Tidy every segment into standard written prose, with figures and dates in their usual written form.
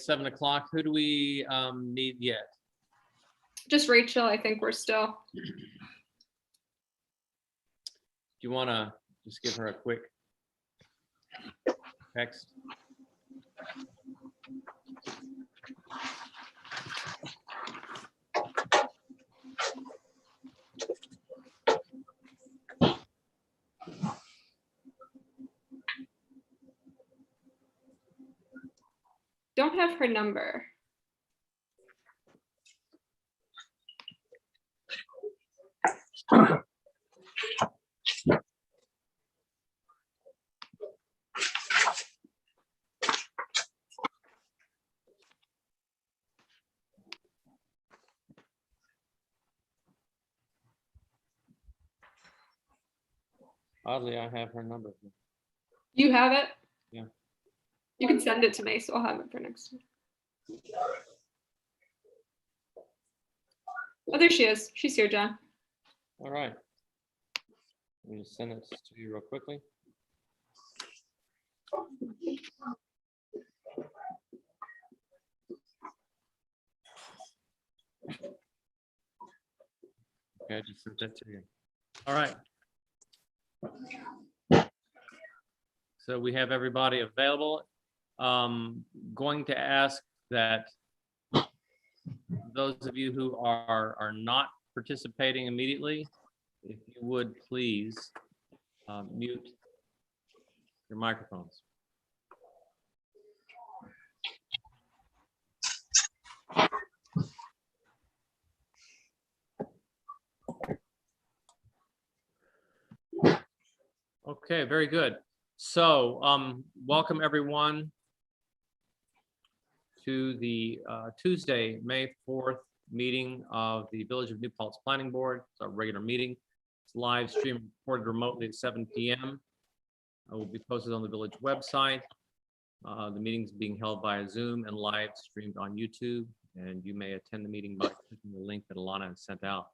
7 o'clock. Who do we need yet? Just Rachel, I think we're still. Do you want to just give her a quick text? Don't have her number. Oddly, I have her number. You have it? Yeah. You can send it to me, so I'll have it for next time. Oh, there she is. She's here, John. All right. Let me just send it to you real quickly. Okay, I just sent that to you. All right. So we have everybody available. Going to ask that those of you who are not participating immediately, if you would please mute your microphones. Okay, very good. So welcome everyone to the Tuesday, May 4th meeting of the Village of New Paltz Planning Board. It's our regular meeting. It's live streamed, recorded remotely at 7 p.m. It will be posted on the village website. The meeting's being held via Zoom and live streamed on YouTube, and you may attend the meeting by clicking the link that Alana has sent out.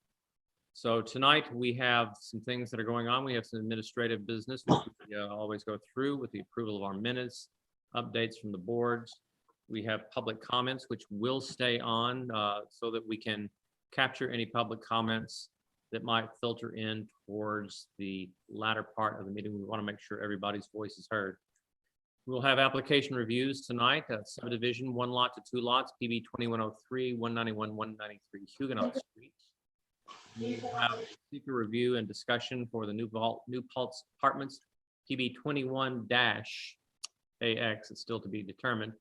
So tonight we have some things that are going on. We have some administrative business which we always go through with the approval of our minutes, updates from the boards. We have public comments which will stay on so that we can capture any public comments that might filter in towards the latter part of the meeting. We want to make sure everybody's voice is heard. We'll have application reviews tonight. Subdivision, 1 lot to 2 lots, PB 2103, 191, 193 Huguenot Street. We have a seeker review and discussion for the New Paltz Apartments, PB 21-AX, it's still to be determined,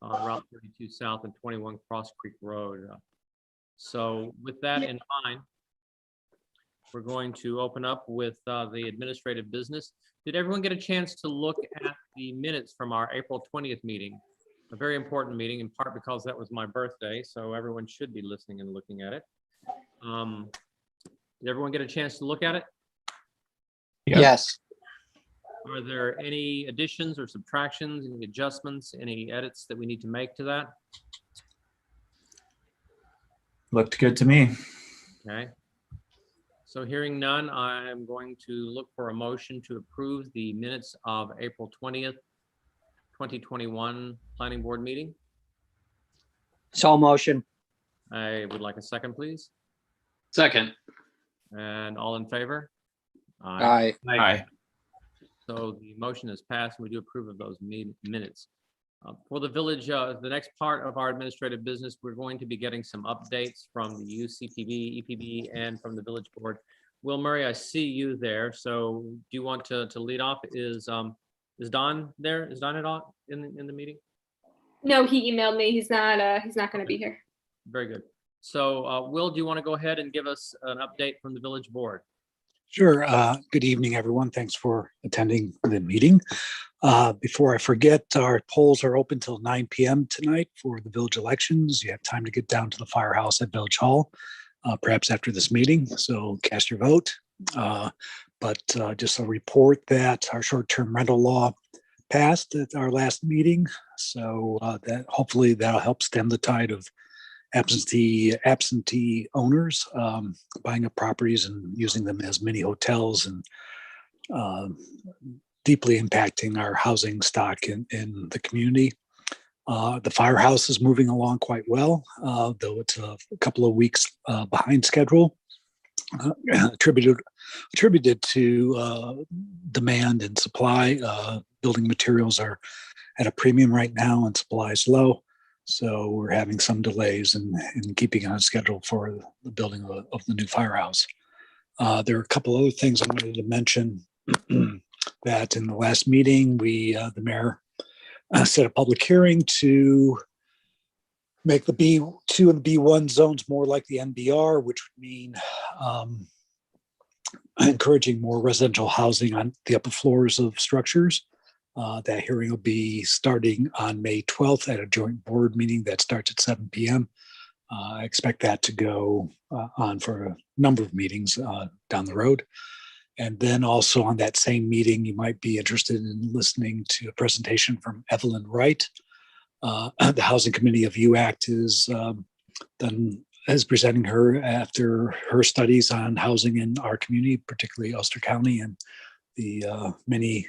Route 32 South and 21 Cross Creek Road. So with that in mind, we're going to open up with the administrative business. Did everyone get a chance to look at the minutes from our April 20th meeting? A very important meeting, in part because that was my birthday, so everyone should be listening and looking at it. Did everyone get a chance to look at it? Yes. Are there any additions or subtractions, any adjustments, any edits that we need to make to that? Looked good to me. Okay. So hearing none, I'm going to look for a motion to approve the minutes of April 20th, 2021 Planning Board meeting. So motion. I would like a second, please. Second. And all in favor? Aye. Aye. So the motion is passed and we do approve of those minutes. For the village, the next part of our administrative business, we're going to be getting some updates from the UCPB, EPB, and from the village board. Will Murray, I see you there. So do you want to lead off? Is Don there? Is Don at all in the meeting? No, he emailed me. He's not going to be here. Very good. So Will, do you want to go ahead and give us an update from the village board? Sure. Good evening, everyone. Thanks for attending the meeting. Before I forget, our polls are open till 9 p.m. tonight for the village elections. You have time to get down to the firehouse at Village Hall, perhaps after this meeting. So cast your vote. But just a report that our short-term rental law passed at our last meeting. So that hopefully that'll help stem the tide of absentee owners buying up properties and using them as mini hotels, and deeply impacting our housing stock in the community. The firehouse is moving along quite well, though it's a couple of weeks behind schedule, attributed to demand and supply. Building materials are at a premium right now and supply is low. So we're having some delays in keeping on schedule for the building of the new firehouse. There are a couple other things I wanted to mention that in the last meeting, the mayor set a public hearing to make the B2 and B1 zones more like the NBR, which would mean encouraging more residential housing on the upper floors of structures. That hearing will be starting on May 12th at a joint board meeting that starts at 7 p.m. I expect that to go on for a number of meetings down the road. And then also on that same meeting, you might be interested in listening to a presentation from Evelyn Wright. The Housing Committee of UACT is presenting her after her studies on housing in our community, particularly Ulster County, and the many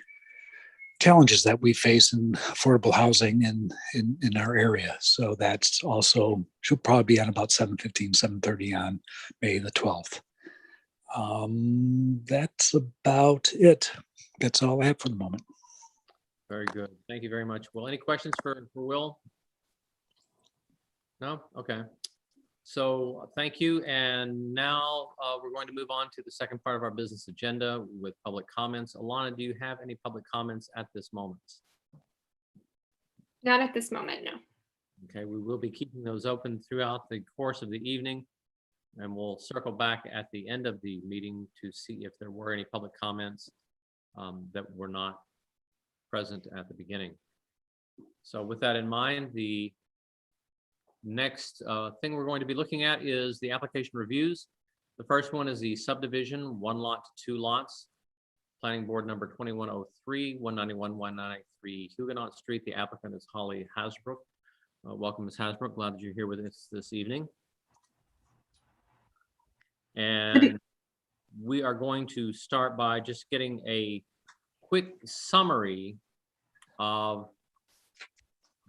challenges that we face in affordable housing in our area. So that's also, she'll probably be on about 7:15, 7:30 on May the 12th. That's about it. That's all I have for the moment. Very good. Thank you very much. Will, any questions for Will? No? Okay. So thank you. And now we're going to move on to the second part of our business agenda with public comments. Alana, do you have any public comments at this moment? Not at this moment, no. Okay, we will be keeping those open throughout the course of the evening. And we'll circle back at the end of the meeting to see if there were any public comments that were not present at the beginning. So with that in mind, the next thing we're going to be looking at is the application reviews. The first one is the subdivision, 1 lot to 2 lots. Planning board number 2103, 191, 193 Huguenot Street. The applicant is Holly Hasbrook. Welcome, Ms. Hasbrook. Glad that you're here with us this evening. And we are going to start by just getting a quick summary of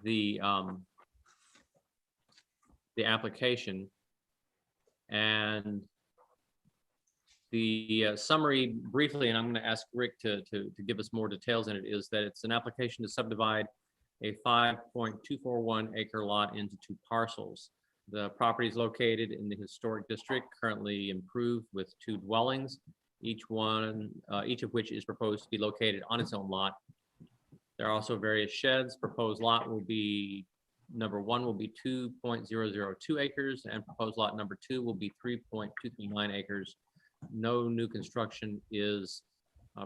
the application, and the summary briefly, and I'm going to ask Rick to give us more details in it, is that it's an application to subdivide a 5.241 acre lot into 2 parcels. The property is located in the historic district, currently improved with 2 dwellings, each of which is proposed to be located on its own lot. There are also various sheds. Proposed lot will be, number 1 will be 2.002 acres, and proposed lot number 2 will be 3.239 acres. No new construction is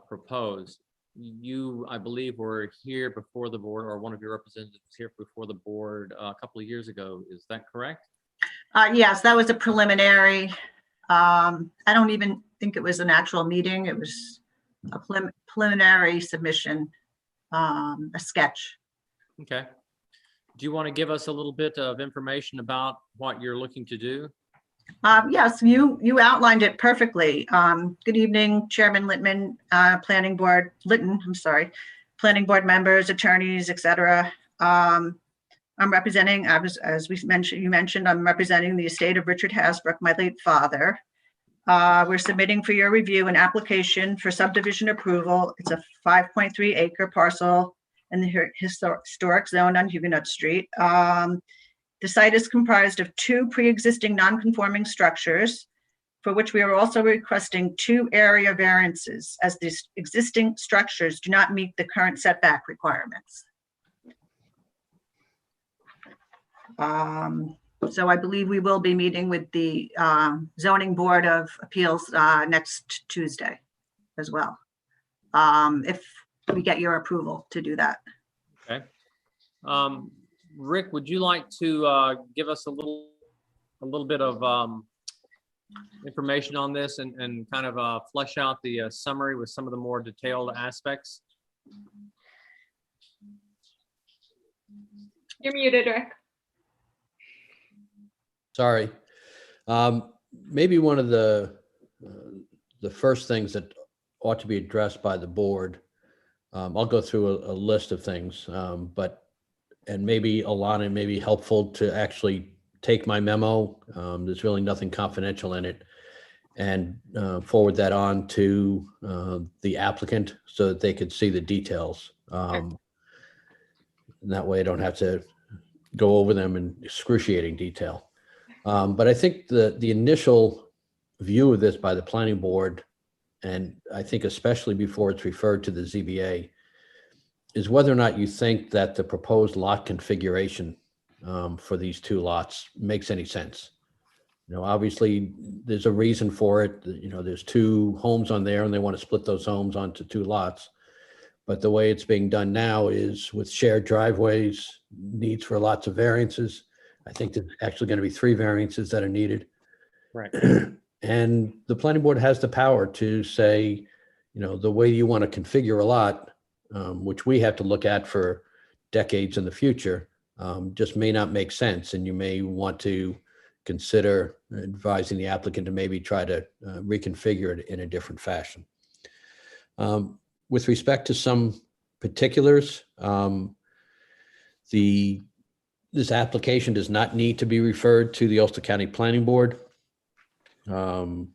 proposed. You, I believe, were here before the board, or one of your representatives here before the board a couple of years ago. Is that correct? Yes, that was a preliminary. I don't even think it was an actual meeting. It was a preliminary submission, a sketch. Okay. Do you want to give us a little bit of information about what you're looking to do? Yes, you outlined it perfectly. Good evening, Chairman Littman, Planning Board, Litton, I'm sorry, Planning Board members, attorneys, etc. I'm representing, as we mentioned, you mentioned, I'm representing the estate of Richard Hasbrook, my late father. We're submitting for your review an application for subdivision approval. It's a 5.3 acre parcel in the historic zone on Huguenot Street. The site is comprised of 2 pre-existing non-conforming structures, for which we are also requesting 2 area variances, as these existing structures do not meet the current setback requirements. So I believe we will be meeting with the Zoning Board of Appeals next Tuesday as well, if we get your approval to do that. Okay. Rick, would you like to give us a little bit of information on this and kind of flesh out the summary with some of the more detailed aspects? You're muted, Rick. Sorry. Maybe one of the first things that ought to be addressed by the board, I'll go through a list of things, but and maybe Alana may be helpful to actually take my memo. There's really nothing confidential in it, and forward that on to the applicant so that they could see the details. And that way I don't have to go over them in excruciating detail. But I think the initial view of this by the planning board, and I think especially before it's referred to the ZBA, is whether or not you think that the proposed lot configuration for these two lots makes any sense. Obviously there's a reason for it. There's two homes on there and they want to split those homes onto two lots. But the way it's being done now is with shared driveways, needs for lots of variances. I think there's actually going to be 3 variances that are needed. Right. And the planning board has the power to say, the way you want to configure a lot, which we have to look at for decades in the future, just may not make sense. And you may want to consider advising the applicant to maybe try to reconfigure it in a different fashion. With respect to some particulars, this application does not need to be referred to the Ulster County Planning Board because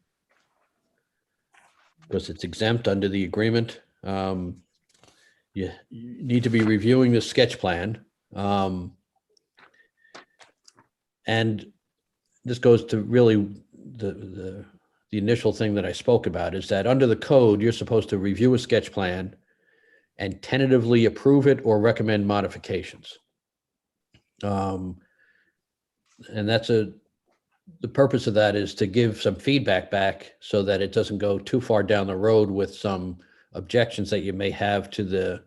it's exempt under the agreement. You need to be reviewing the sketch plan. And this goes to really the initial thing that I spoke about, is that under the code, you're supposed to review a sketch plan and tentatively approve it or recommend modifications. And that's the purpose of that is to give some feedback back so that it doesn't go too far down the road with some objections that you may have to the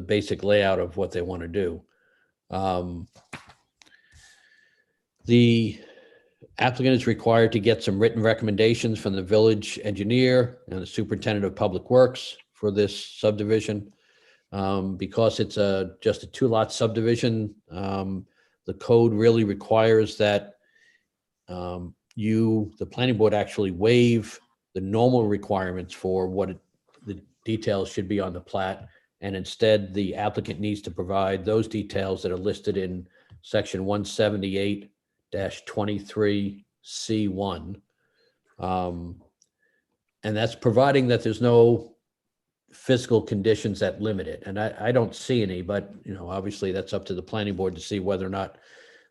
basic layout of what they want to do. The applicant is required to get some written recommendations from the village engineer and the superintendent of public works for this subdivision. Because it's just a 2-lot subdivision, the code really requires that the planning board actually waive the normal requirements for what the details should be on the plat. And instead, the applicant needs to provide those details that are listed in section 178-23C1. And that's providing that there's no physical conditions that limit it. And I don't see any, but obviously that's up to the planning board to see whether or not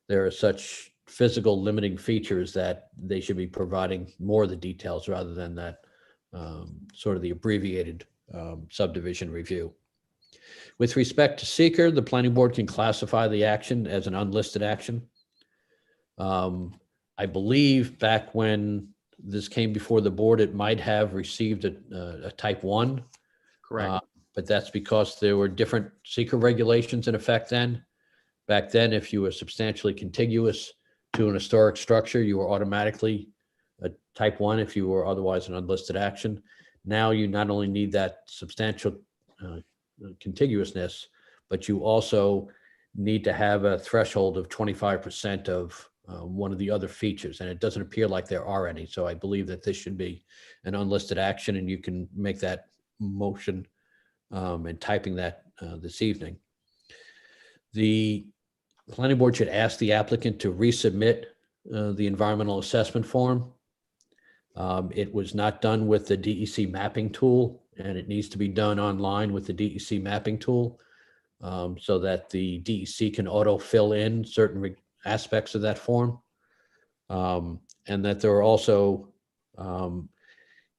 there are such physical limiting features that they should be providing more of the details rather than that sort of the abbreviated subdivision review. With respect to seeker, the planning board can classify the action as an unlisted action. I believe back when this came before the board, it might have received a type 1. Correct. But that's because there were different seeker regulations in effect then. Back then, if you were substantially contiguous to an historic structure, you were automatically a type 1 if you were otherwise an unlisted action. Now you not only need that substantial contiguousness, but you also need to have a threshold of 25% of one of the other features, and it doesn't appear like there are any. So I believe that this should be an unlisted action, and you can make that motion and typing that this evening. The planning board should ask the applicant to resubmit the environmental assessment form. It was not done with the DEC mapping tool, and it needs to be done online with the DEC mapping tool so that the DEC can auto fill in certain aspects of that form. And that there are also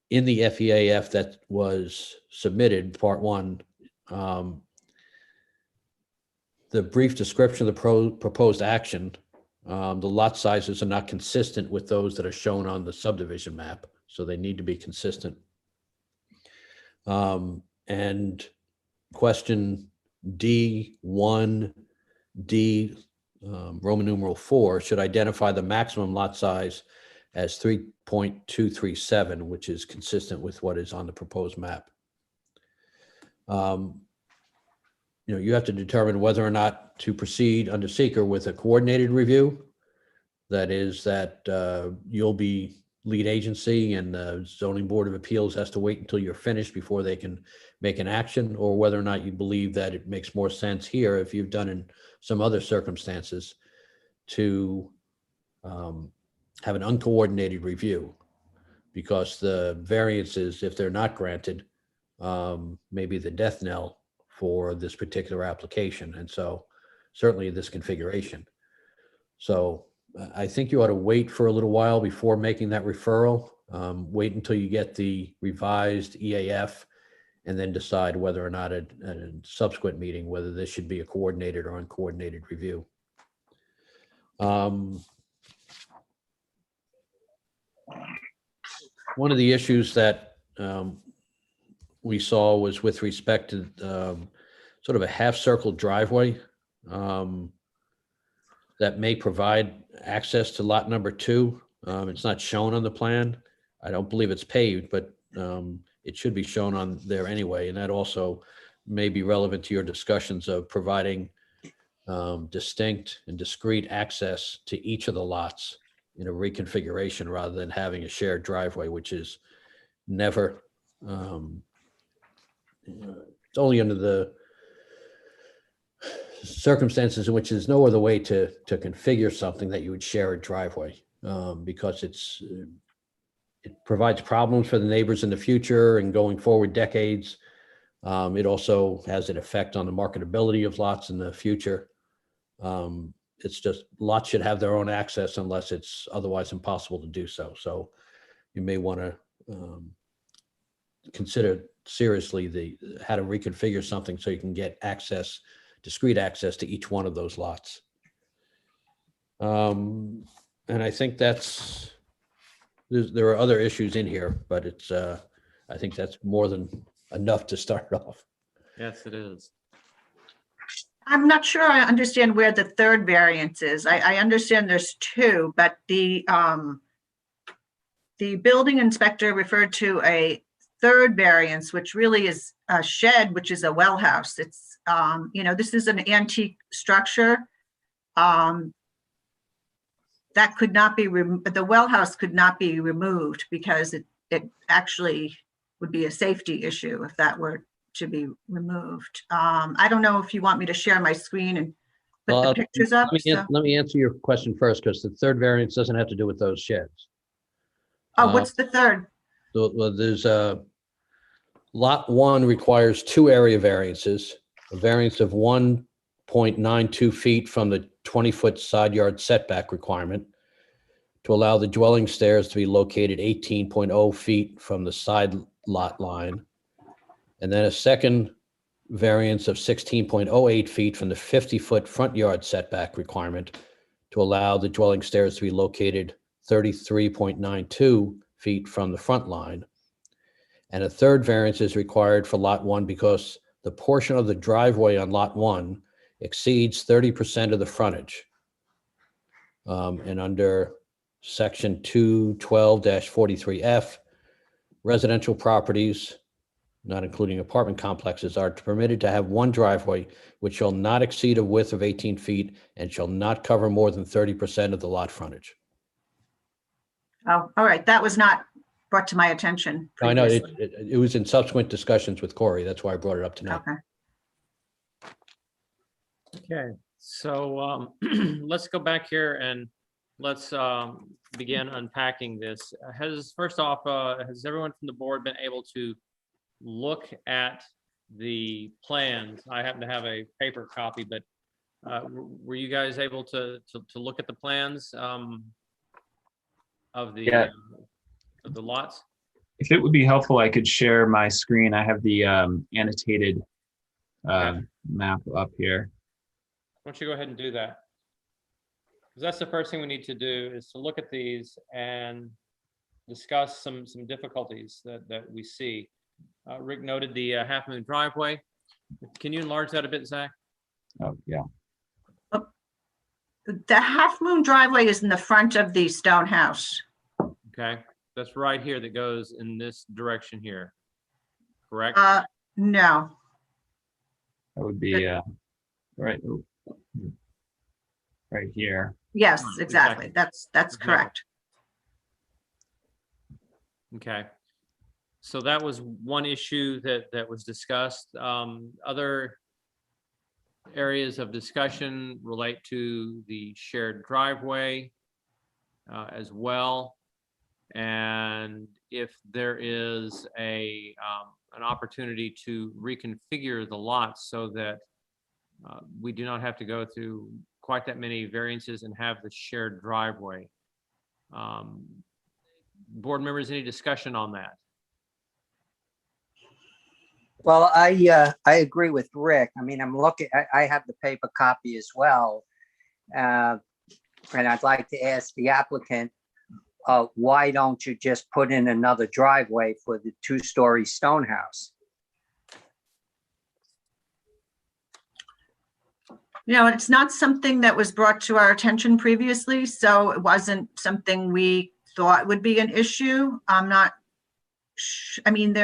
in the FEAF that was submitted, part 1, the brief description of the proposed action, the lot sizes are not consistent with those that are shown on the subdivision map, so they need to be consistent. And question D1, D, Roman numeral 4, should identify the maximum lot size as 3.237, which is consistent with what is on the proposed map. You have to determine whether or not to proceed under seeker with a coordinated review. That is that you'll be lead agency and the zoning board of appeals has to wait until you're finished before they can make an action, or whether or not you believe that it makes more sense here if you've done a some other circumstances to have an uncoordinated review, because the variances, if they're not granted, may be the death knell for this particular application. And so certainly this configuration. So I think you ought to wait for a little while before making that referral. Wait until you get the revised EAF and then decide whether or not at a subsequent meeting, whether this should be a coordinated or uncoordinated review. One of the issues that we saw was with respect to sort of a half-circle driveway that may provide access to lot number 2. It's not shown on the plan. I don't believe it's paved, but it should be shown on there anyway. And that also may be relevant to your discussions of providing distinct and discrete access to each of the lots in a reconfiguration rather than having a shared driveway, which is never, it's only under the circumstances in which there's no other way to configure something that you would share a driveway, because it provides problems for the neighbors in the future and going forward decades. It also has an effect on the marketability of lots in the future. It's just lots should have their own access unless it's otherwise impossible to do so. So you may want to consider seriously how to reconfigure something so you can get access, discrete access to each one of those lots. And I think there are other issues in here, but it's I think that's more than enough to start off. Yes, it is. I'm not sure I understand where the third variance is. I understand there's 2, but the building inspector referred to a third variance, which really is a shed, which is a well house. It's, this is an antique structure. That could not be, the well house could not be removed because it actually would be a safety issue if that were to be removed. I don't know if you want me to share my screen and put the pictures up. Let me answer your question first, because the third variance doesn't have to do with those sheds. Oh, what's the third? Well, there's lot 1 requires 2 area variances, a variance of 1.92 feet from the 20-foot side yard setback requirement to allow the dwelling stairs to be located 18.0 feet from the side lot line. And then a second variance of 16.08 feet from the 50-foot front yard setback requirement to allow the dwelling stairs to be located 33.92 feet from the front line. And a third variance is required for lot 1 because the portion of the driveway on lot 1 exceeds 30% of the frontage. And under section 212-43F, residential properties, not including apartment complexes, are permitted to have one driveway which shall not exceed a width of 18 feet and shall not cover more than 30% of the lot frontage. Oh, all right. That was not brought to my attention I know previously. it was in subsequent discussions with Corey. That's why I brought it up tonight. Okay. Okay, so let's go back here and let's begin unpacking this. First off, has everyone from the board been able to look at the plans? I happen to have a paper copy, but were you guys able to look at the plans of the lots? If it would be helpful, I could share my screen. I have the annotated map up here. Why don't you go ahead and do that? Because that's the first thing we need to do, is to look at these and discuss some difficulties that we see. Rick noted the Half Moon driveway. Can you enlarge that a bit, Zach? Oh, yeah. The Half Moon driveway is in the front of the stone house. Okay, that's right here that goes in this direction here, correct? No. That would be right here. Yes, Exactly. exactly. That's correct. Okay. So that was one issue that was discussed. Other areas of discussion relate to the shared driveway as well. And if there is an opportunity to reconfigure the lots so that we do not have to go through quite that many variances and have the shared driveway. Board members, any discussion on that? Well, I agree with Rick. I mean, I'm looking, I have the paper copy as well. And I'd like to ask the applicant, why don't you just put in another driveway for the 2-story stone house? You know, it's not something that was brought to our attention previously, so it wasn't something we thought would be an issue. I'm not, I mean,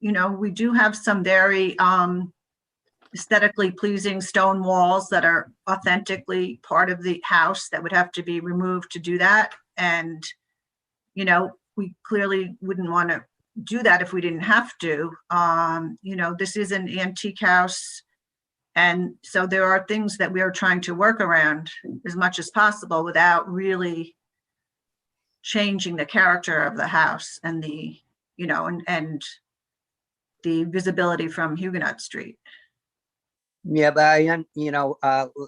we do have some very aesthetically pleasing stone walls that are authentically part of the house that would have to be removed to do that. And, we clearly wouldn't want to do that if we didn't have to. This is an antique house. And so there are things that we are trying to work around as much as possible without really changing the character of the house and the, and the visibility from Huguenot Street. Yeah, but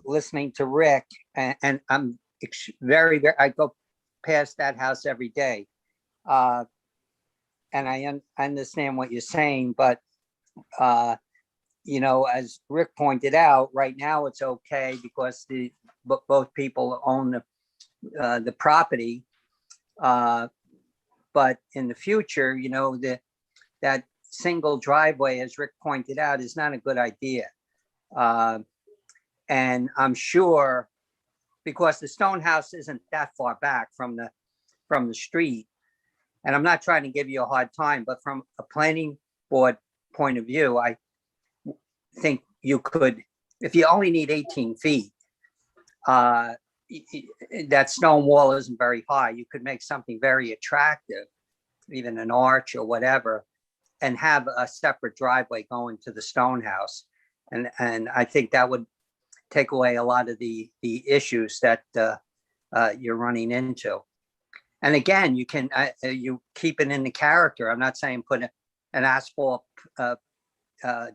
listening to Rick, and I'm very, I go past that house every day. And I understand what you're saying, but as Rick pointed out, right now it's okay because both people own the property. But in the future, that single driveway, as Rick pointed out, is not a good idea. And I'm sure, because the stone house isn't that far back from the street, and I'm not trying to give you a hard time, but from a planning board point of view, I think you could, if you only need 18 feet, that stone wall isn't very high. You could make something very attractive, even an arch or whatever, and have a separate driveway going to the stone house. And I think that would take away a lot of the issues that you're running into. And again, you can you keep it in the character. I'm not saying put an asphalt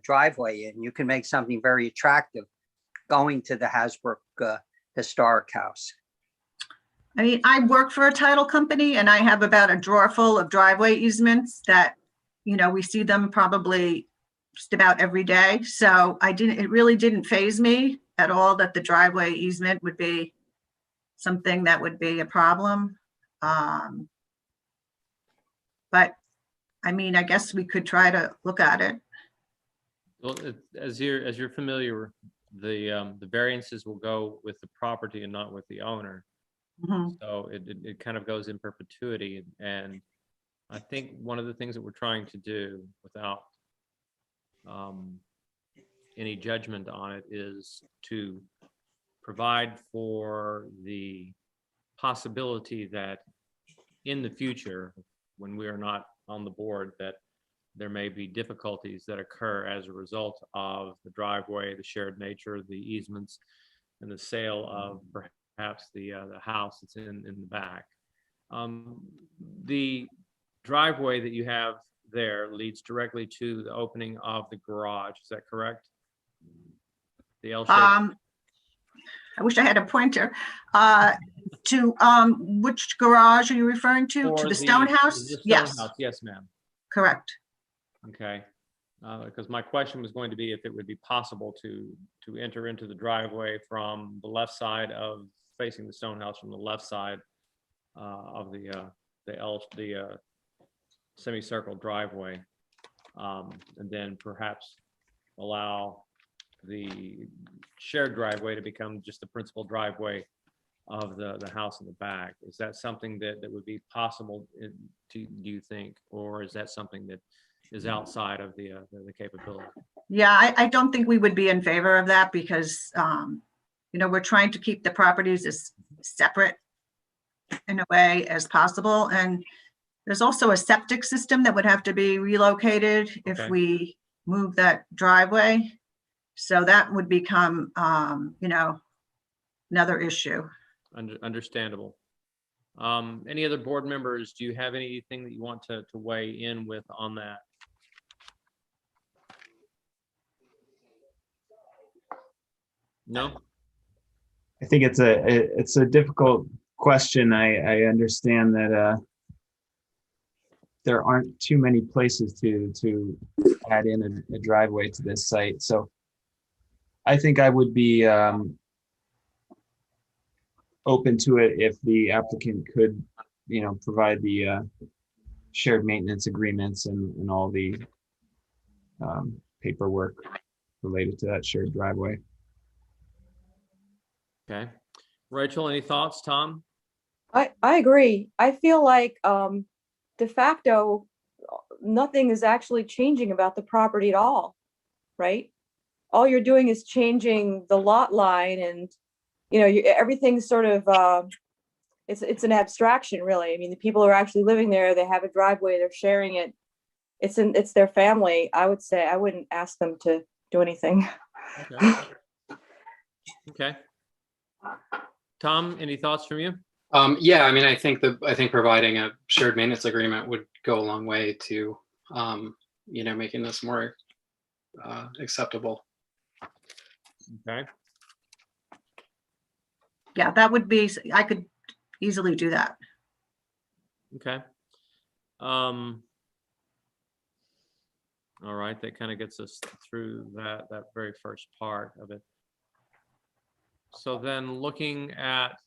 driveway in. You can make something very attractive going to the Hasbrook Historic House. I mean, I work for a title company and I have about a drawer full of driveway easements that, we see them probably just about every day. So it really didn't faze me at all that the driveway easement would be something that would be a problem. But I mean, I guess we could try to look at it. Well, as you're familiar, the variances will go with the property and not with the owner. Mhm. So it kind of goes in perpetuity. And I think one of the things that we're trying to do without any judgment on it is to provide for the possibility that in the future, when we are not on the board, that there may be difficulties that occur as a result of the driveway, the shared nature, the easements, and the sale of perhaps the house that's in the back. The driveway that you have there leads directly to the opening of the garage. Is that correct? The L-shaped. I wish I had a pointer. To which garage are you referring to? To the stone house? The stone Yes, house. Yes, ma'am. correct. Okay. Because my question was going to be if it would be possible to enter into the driveway from the left side of facing the stone house, from the left side of the semicircle driveway, and then perhaps allow the shared driveway to become just the principal driveway of the house in the back. Is that something that would be possible do you think, or is that something that is outside of the capability? Yeah, I don't think we would be in favor of that because, we're trying to keep the properties as separate in a way as possible. And there's also a septic system that would have to be relocated if Okay. we move that driveway. So that would become, another issue. Understandable. Any other board members, do you have anything that you want to weigh in with on that? No? I think it's a difficult question. I understand that there aren't too many places to add in a driveway to this site. So I think I would be open to it if the applicant could, provide the shared maintenance agreements and all the paperwork related to that shared driveway. Okay. Rachel, any thoughts? Tom? I agree. I feel like de facto, nothing is actually changing about the property at all, right? All you're doing is changing the lot line, and everything's sort of it's an abstraction, really. I mean, the people are actually living there. They have a driveway. They're sharing it. It's their family. I would say I wouldn't ask them to do anything. Okay. Okay. Tom, any thoughts from you? Yeah, I mean, I think providing a shared maintenance agreement would go a long way to, making this more acceptable. Okay. Yeah, that would be, I could easily do that. Okay. All right, that kind of gets us through that very first part of it. So then looking at,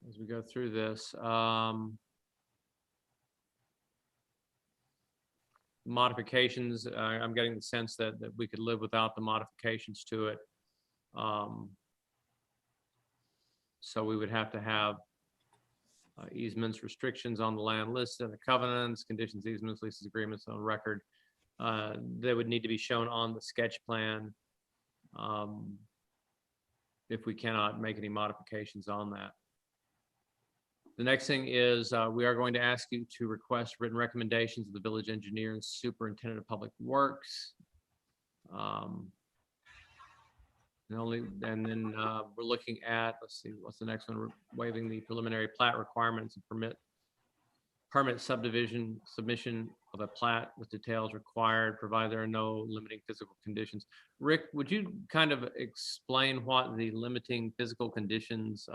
as we go through this, modifications, I'm getting the sense that we could live without the modifications to it. So we would have to have easements, restrictions on the land listed, and the covenants, conditions, easements, leases, agreements on record. They would need to be shown on the sketch plan if we cannot make any modifications on that. The next thing is we are going to ask you to request written recommendations of the village engineer and superintendent of public works. And then we're looking at, let's see, what's the next one? We're waiving the preliminary plat requirements and permit subdivision submission of a plat with details required, provided there are no limiting physical conditions. Rick, would you kind of explain what the limiting physical conditions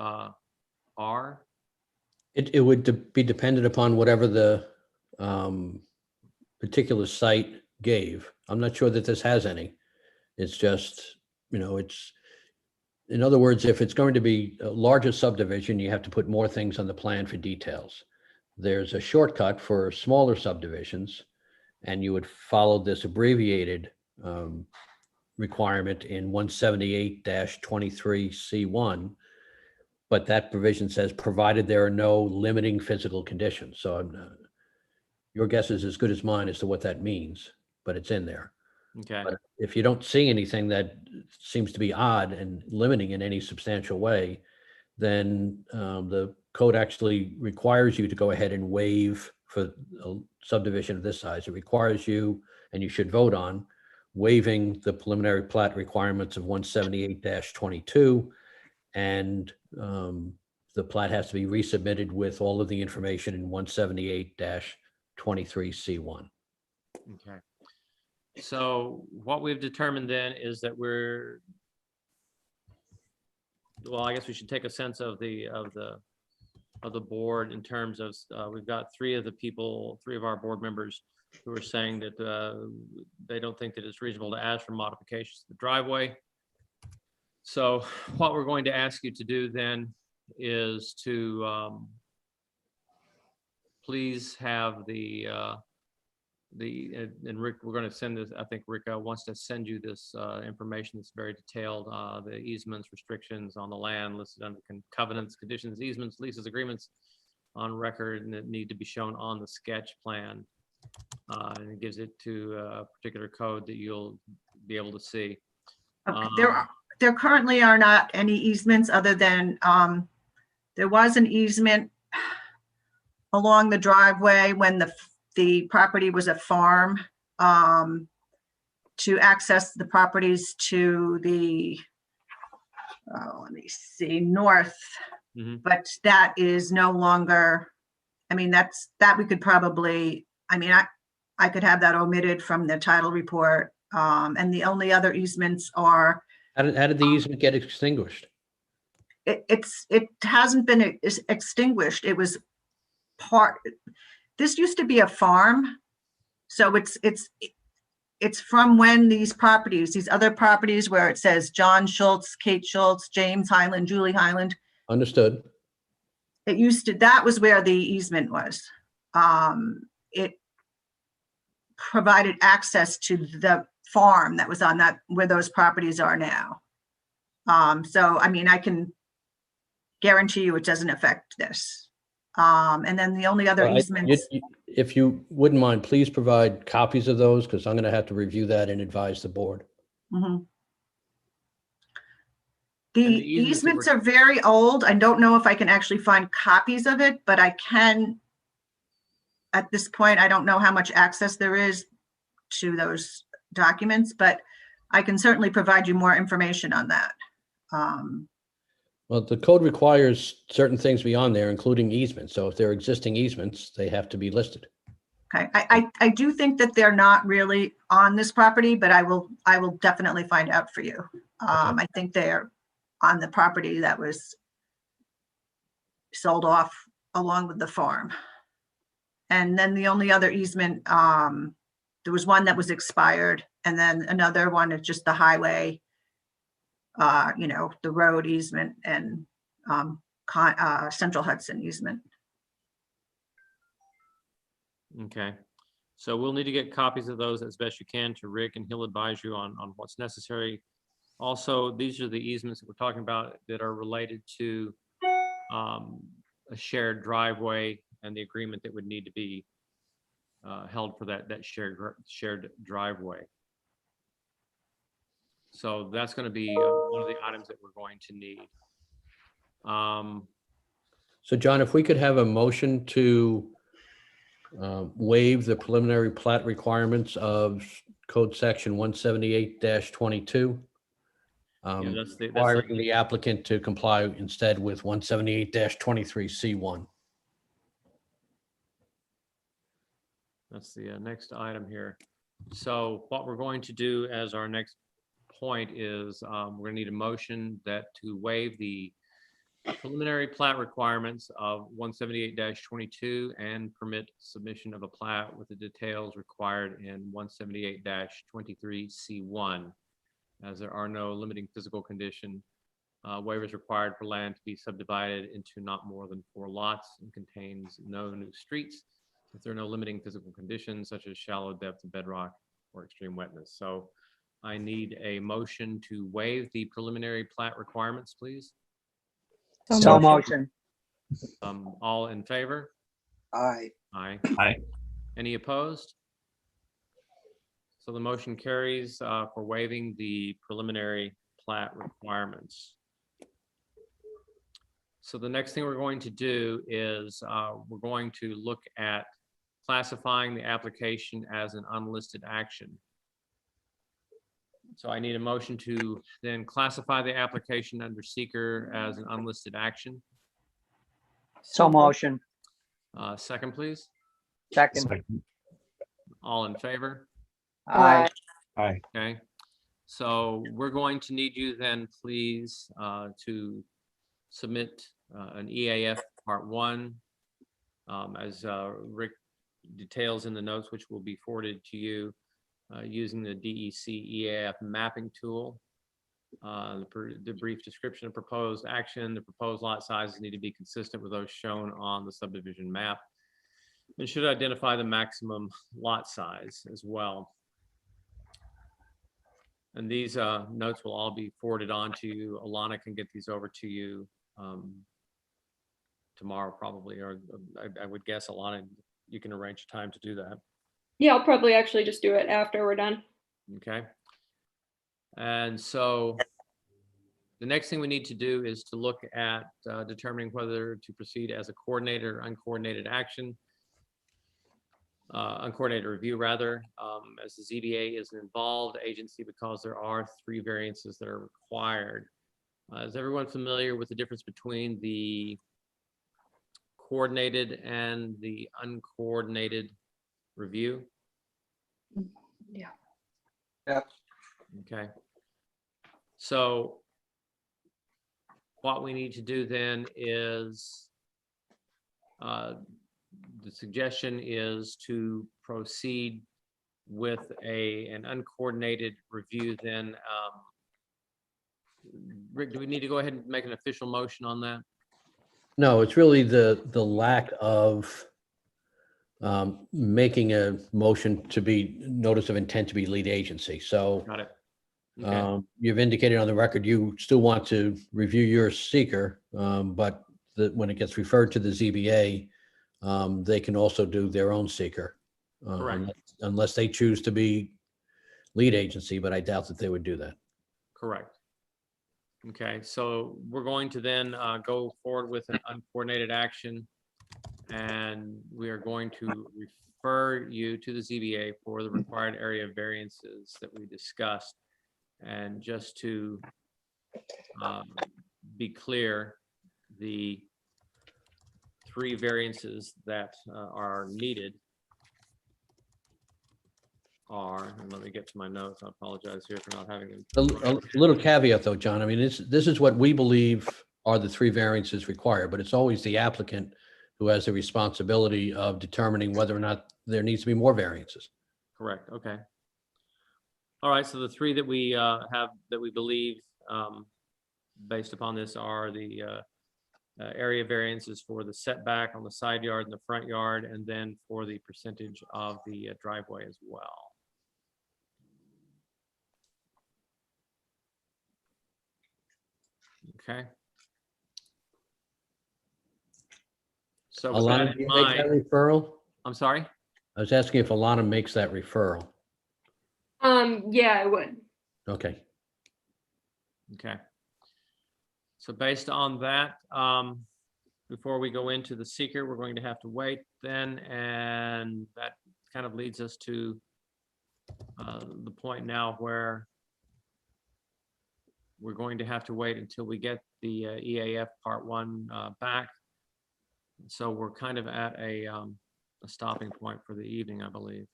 are? It would be dependent upon whatever the particular site gave. I'm not sure that this has any. It's just, in other words, if it's going to be a larger subdivision, you have to put more things on the plan for details. There's a shortcut for smaller subdivisions, and you would follow this abbreviated requirement in 178-23C1. But that provision says, provided there are no limiting physical conditions. So your guess is as good as mine as to what that means, but it's in there. Okay. But if you don't see anything that seems to be odd and limiting in any substantial way, then the code actually requires you to go ahead and waive for a subdivision of this size. It requires you, and you should vote on, waiving the preliminary plat requirements of 178-22, and the plat has to be resubmitted with all of the information in 178-23C1. Okay. So what we've determined then is that well, I guess we should take a sense of the board in terms of we've got three of our board members who are saying that they don't think that it's reasonable to ask for modifications to the driveway. So what we're going to ask you to do then is to please have and Rick, we're going to send this. I think Rick wants to send you this information that's very detailed. The easements, restrictions on the land listed under covenants, conditions, easements, leases, agreements on record, and that need to be shown on the sketch plan. And it gives it to a particular code that you'll be able to see. Okay. There currently are not any easements other than there was an easement along the driveway when the property was a farm. to access the properties to the, let me see, north, Mhm. but that is no longer, I mean, that we could probably, I mean, I could have that omitted from the title report. And the only other easements are, How did the easement get extinguished? it hasn't been extinguished. It was this used to be a farm. So it's from when these other properties where it says John Schultz, Kate Schultz, James Highland, Julie Highland, Understood. that was where the easement was. It provided access to the farm that was on that, where those properties are now. So, I mean, I can guarantee you it doesn't affect this. And then the only other easements. If you wouldn't mind, please provide copies of those, because I'm going to have to review that and advise the board. Mhm. The And the easements easements that are very old. I don't know if I can actually find copies of it, but I can. At this point, I don't know how much access there is to those documents, but I can certainly provide you more information on that. Well, the code requires certain things beyond there, including easements. So if they're existing easements, they have to be listed. Okay, I do think that they're not really on this property, but I will definitely find out for you. I think they're on the property that was sold off along with the farm. And then the only other easement, there was one that was expired, and then another one is just the highway, the road easement and Central Hudson easement. Okay, so we'll need to get copies of those as best you can to Rick, and he'll advise you on what's necessary. Also, these are the easements that we're talking about that are related to a shared driveway and the agreement that would need to be held for that shared driveway. So that's going to be one of the items that we're going to need. So John, if we could have a motion to waive the preliminary plat requirements of code section 178-22. That's Requiring the applicant to comply instead with 178-23C1. That's the next item here. So what we're going to do as our next point is we're going to need a motion that to waive the preliminary plat requirements of 178-22 and permit submission of a plat with the details required in 178-23C1, as there are no limiting physical condition waivers required for land to be subdivided into not more than 4 lots and contains no new streets if there are no limiting physical conditions such as shallow depth of bedrock or extreme wetness. So I need a motion to waive the preliminary plat requirements, please. So motion. All in favor? Aye. Aye. Aye. Any opposed? So the motion carries for waiving the preliminary plat requirements. So the next thing we're going to do is we're going to look at classifying the application as an unlisted action. So I need a motion to then classify the application under seeker as an unlisted action. So motion. Second, please. Second. All in favor? Aye. Aye. Okay. So we're going to need you then, please, to submit an EAF Part 1 as Rick details in the notes, which will be forwarded to you using the DEC EAF mapping tool. The brief description of proposed action, the proposed lot sizes need to be consistent with those shown on the subdivision map. It should identify the maximum lot size as well. And these notes will all be forwarded on to you. Alana can get these over to you tomorrow probably, or I would guess, Alana, you can arrange a time to do that. Yeah, I'll probably actually just do it after we're done. Okay. And so the next thing we need to do is to look at determining whether to proceed as a coordinated or uncoordinated action. uncoordinated review rather, as the ZBA is an involved agency because there are 3 variances that are required. Is everyone familiar with the difference between the coordinated and the uncoordinated review? Yeah. Yep. Okay. So what we need to do then is, the suggestion is to proceed with an uncoordinated review then. Rick, do we need to go ahead and make an official motion on that? No, it's really the lack of making a motion to be notice of intent to be lead agency. So Got it. Okay. you've indicated on the record, you still want to review your seeker, but when it gets referred to the ZBA, they can also do their own seeker. Correct. Unless they choose to be lead agency, but I doubt that they would do that. Correct. Okay, so we're going to then go forward with an uncoordinated action. And we are going to refer you to the ZBA for the required area variances that we discussed. And just to be clear, the 3 variances that are needed are, and let me get to my notes. I apologize here for not having them. A little caveat though, John, I mean, this is what we believe are the 3 variances required, but it's always the applicant who has the responsibility of determining whether or not there needs to be more variances. Correct, okay. All right, so the 3 that we have, that we believe, based upon this, are the area variances for the setback on the side yard and the front yard, and then for the percentage of the driveway as well. Okay. So with that Alana, in do you make that mind, referral? I'm sorry? I was asking if Alana makes that referral. Yeah, I would. Okay. Okay. So based on that, before we go into the seeker, we're going to have to wait then, and that kind of leads us to the point now where we're going to have to wait until we get the EAF Part 1 back. So we're kind of at a stopping point for the evening, I believe.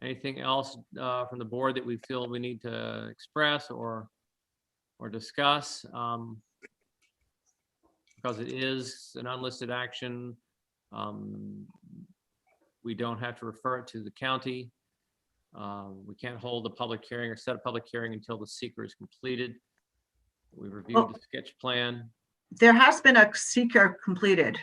Anything else from the board that we feel we need to express or discuss? Because it is an unlisted action, we don't have to refer it to the county. We can't hold a public hearing or set a public hearing until the seeker is completed. We reviewed the sketch plan. There has been a seeker completed.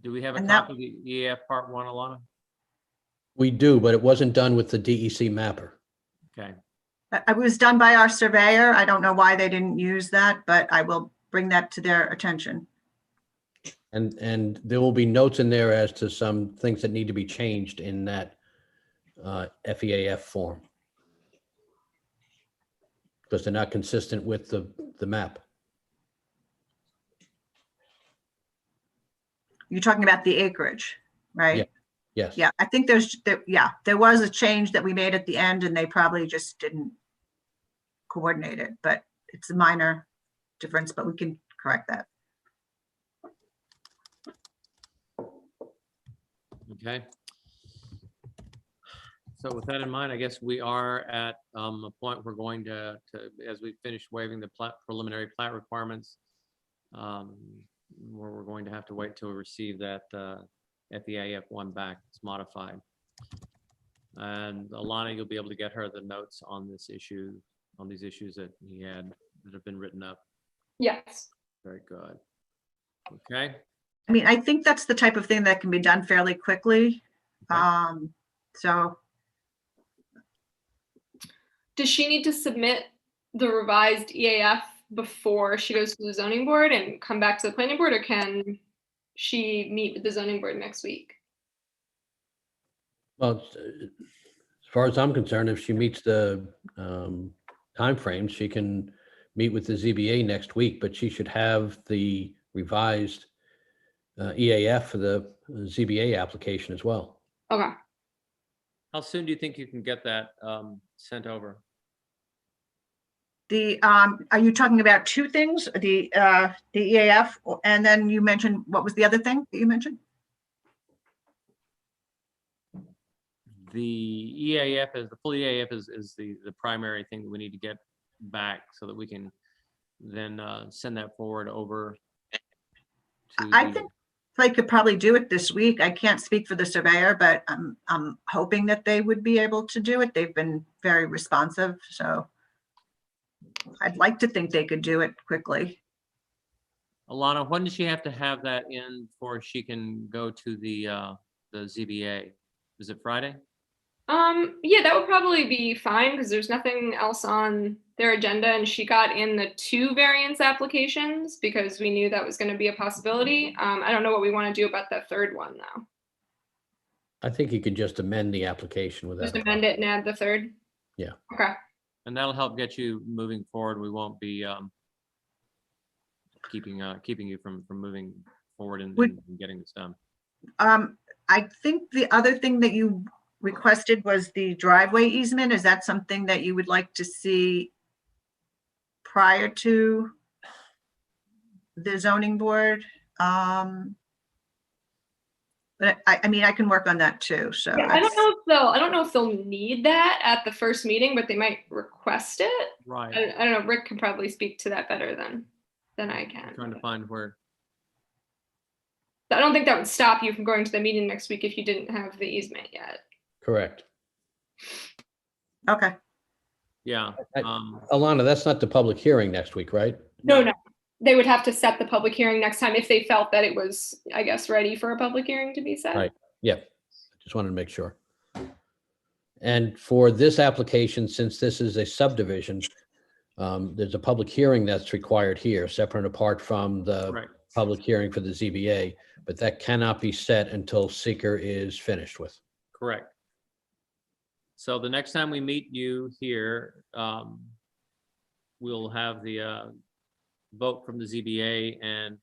Do we have a And that- copy of the EAF Part 1, Alana? We do, but it wasn't done with the DEC mapper. Okay, It was done by our surveyor. I don't know why they didn't use that, but I will bring that to their attention. And there will be notes in there as to some things that need to be changed in that FEAF form. Because they're not consistent with the map. You're talking about the acreage, right? Yes. Yeah, I think there was a change that we made at the end and they probably just didn't coordinate it, but it's a minor difference, but we can correct that. okay. So with that in mind, I guess we are at a point we're going to as we finish waiving the preliminary plat requirements, where we're going to have to wait till we receive that FEAF 1 back. It's modified. And Alana, you'll be able to get her the notes on this issue, on these issues that he had that have been written up. Yes. Very good. Okay. I mean, I think that's the type of thing that can be done fairly quickly. Okay. So Does she need to submit the revised EAF before she goes to the zoning board and come back to the planning board, or can she meet with the zoning board next week? Well, as far as I'm concerned, if she meets the timeframes, she can meet with the ZBA next week, but she should have the revised EAF for the ZBA application as well. Okay. How soon do you think you can get that sent over? Are you talking about two things? The EAF, and then you mentioned, what was the other thing that you mentioned? The EAF is, the full EAF is the primary thing that we need to get back so that we can then send that forward over to I the- think they could probably do it this week. I can't speak for the surveyor, but I'm hoping that they would be able to do it. They've been very responsive, so I'd like to think they could do it quickly. Alana, when does she have to have that in before she can go to the ZBA? Is it Friday? Yeah, that would probably be fine because there's nothing else on their agenda, and she got in the 2 variance applications because we knew that was going to be a possibility. I don't know what we want to do about that 3rd one though. I think you could just amend the application with that. Just amend it and add the 3rd. Yeah. Okay. And that'll help get you moving forward. We won't be keeping you from moving forward and getting this done. I think the other thing that you requested was the driveway easement. Is that something that you would like to see prior to the zoning board? But I mean, I can work on that too, so. Yeah, I don't know if they'll need that at the first meeting, but they might request it. Right. I don't know. Rick can probably speak to that better than I can. Trying to find where. I don't think that would stop you from going to the meeting next week if you didn't have the easement yet. Correct. Okay, Yeah. Alana, that's not the public hearing next week, right? No. They would have to set the public hearing next time if they felt that it was, I guess, ready for a public hearing to be set. Right. Yeah, just wanted to make sure. And for this application, since this is a subdivision, there's a public hearing that's required here, separate and apart from the Right. public hearing for the ZBA, but that cannot be set until seeker is finished with. Correct. So the next time we meet you here, we'll have the vote from the ZBA and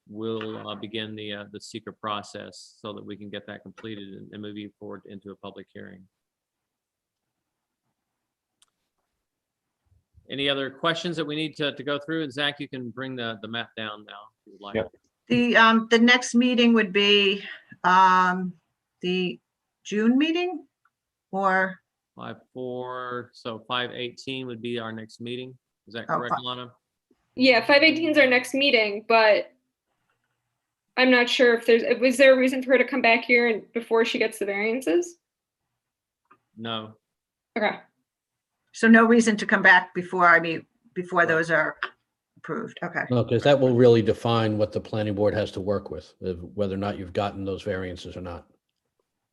we'll begin the seeker process so that we can get that completed and move you forward into a public hearing. Any other questions that we need to go through? And Zach, you can bring the map down now if you'd like. Yep. the next meeting would be the June meeting, or? 5/4, so 5/18 would be our next meeting. Is that Oh, correct, Lana? Yeah, 5/18 is our next meeting, but I'm not sure if was there a reason for her to come back here and before she gets the variances? No. Okay. So no reason to come back before those are approved. Okay. No, because that will really define what the planning board has to work with, whether or not you've gotten those variances or not.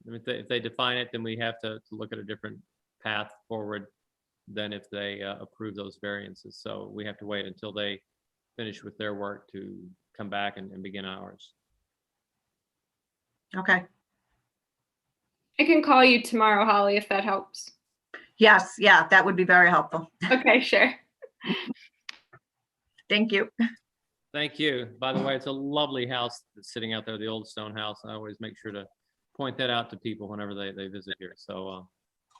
If they define it, then we have to look at a different path forward than if they approve those variances. So we have to wait until they finish with their work to come back and begin ours. Okay. I can call you tomorrow, Holly, if that helps. Yes, yeah, that would be very helpful. Okay, sure. Thank you. Thank you. By the way, it's a lovely house that's sitting out there, the old stone house. I always make sure to point that out to people whenever they visit here. So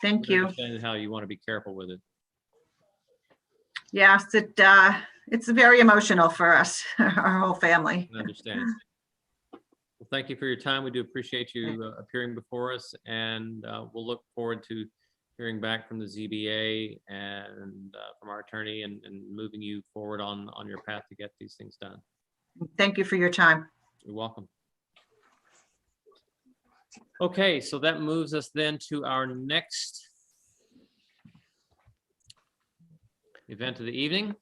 Thank I you. understand how you want to be careful with it. Yes, it's very emotional for us, our whole family. I understand. Well, thank you for your time. We do appreciate you appearing before us, and we'll look forward to hearing back from the ZBA and from our attorney and moving you forward on your path to get these things done. Thank you for your time. You're welcome. Okay, so that moves us then to our next event of the evening,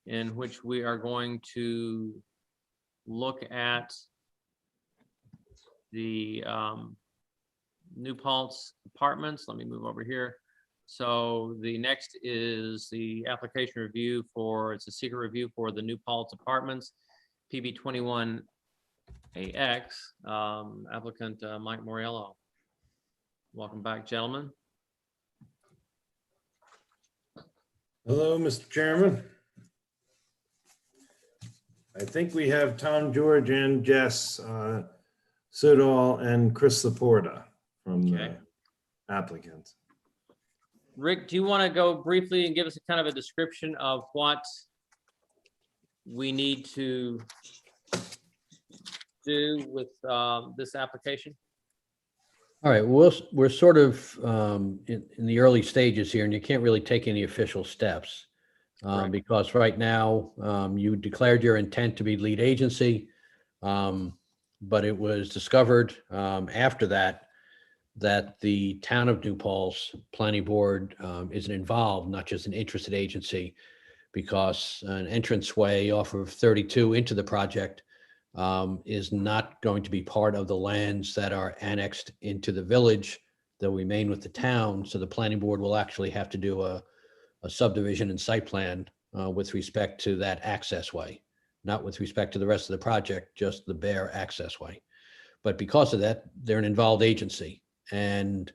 in which we are going to look at the New Paltz Apartments. Let me move over here. So the next is the application review it's a secret review for the New Paltz Apartments, PB 21 AX, applicant Mike Moriello. Welcome back, gentlemen. Hello, Mr. Chairman. I think we have Tom George and Jess Sudol and Chris Laporta from the Okay. applicants. Rick, do you want to go briefly and give us a kind of a description of what we need to do with this application? All right, we're sort of in the early stages here, and you can't really take any official steps. Correct. Because right now, you declared your intent to be lead agency. But it was discovered after that the town of New Paltz Planning Board isn't involved, not just an interested agency, because an entranceway off of 32 into the project is not going to be part of the lands that are annexed into the village. They'll remain with the town. So the planning board will actually have to do a subdivision and site plan with respect to that access way, not with respect to the rest of the project, just the bare access way. But because of that, they're an involved agency. And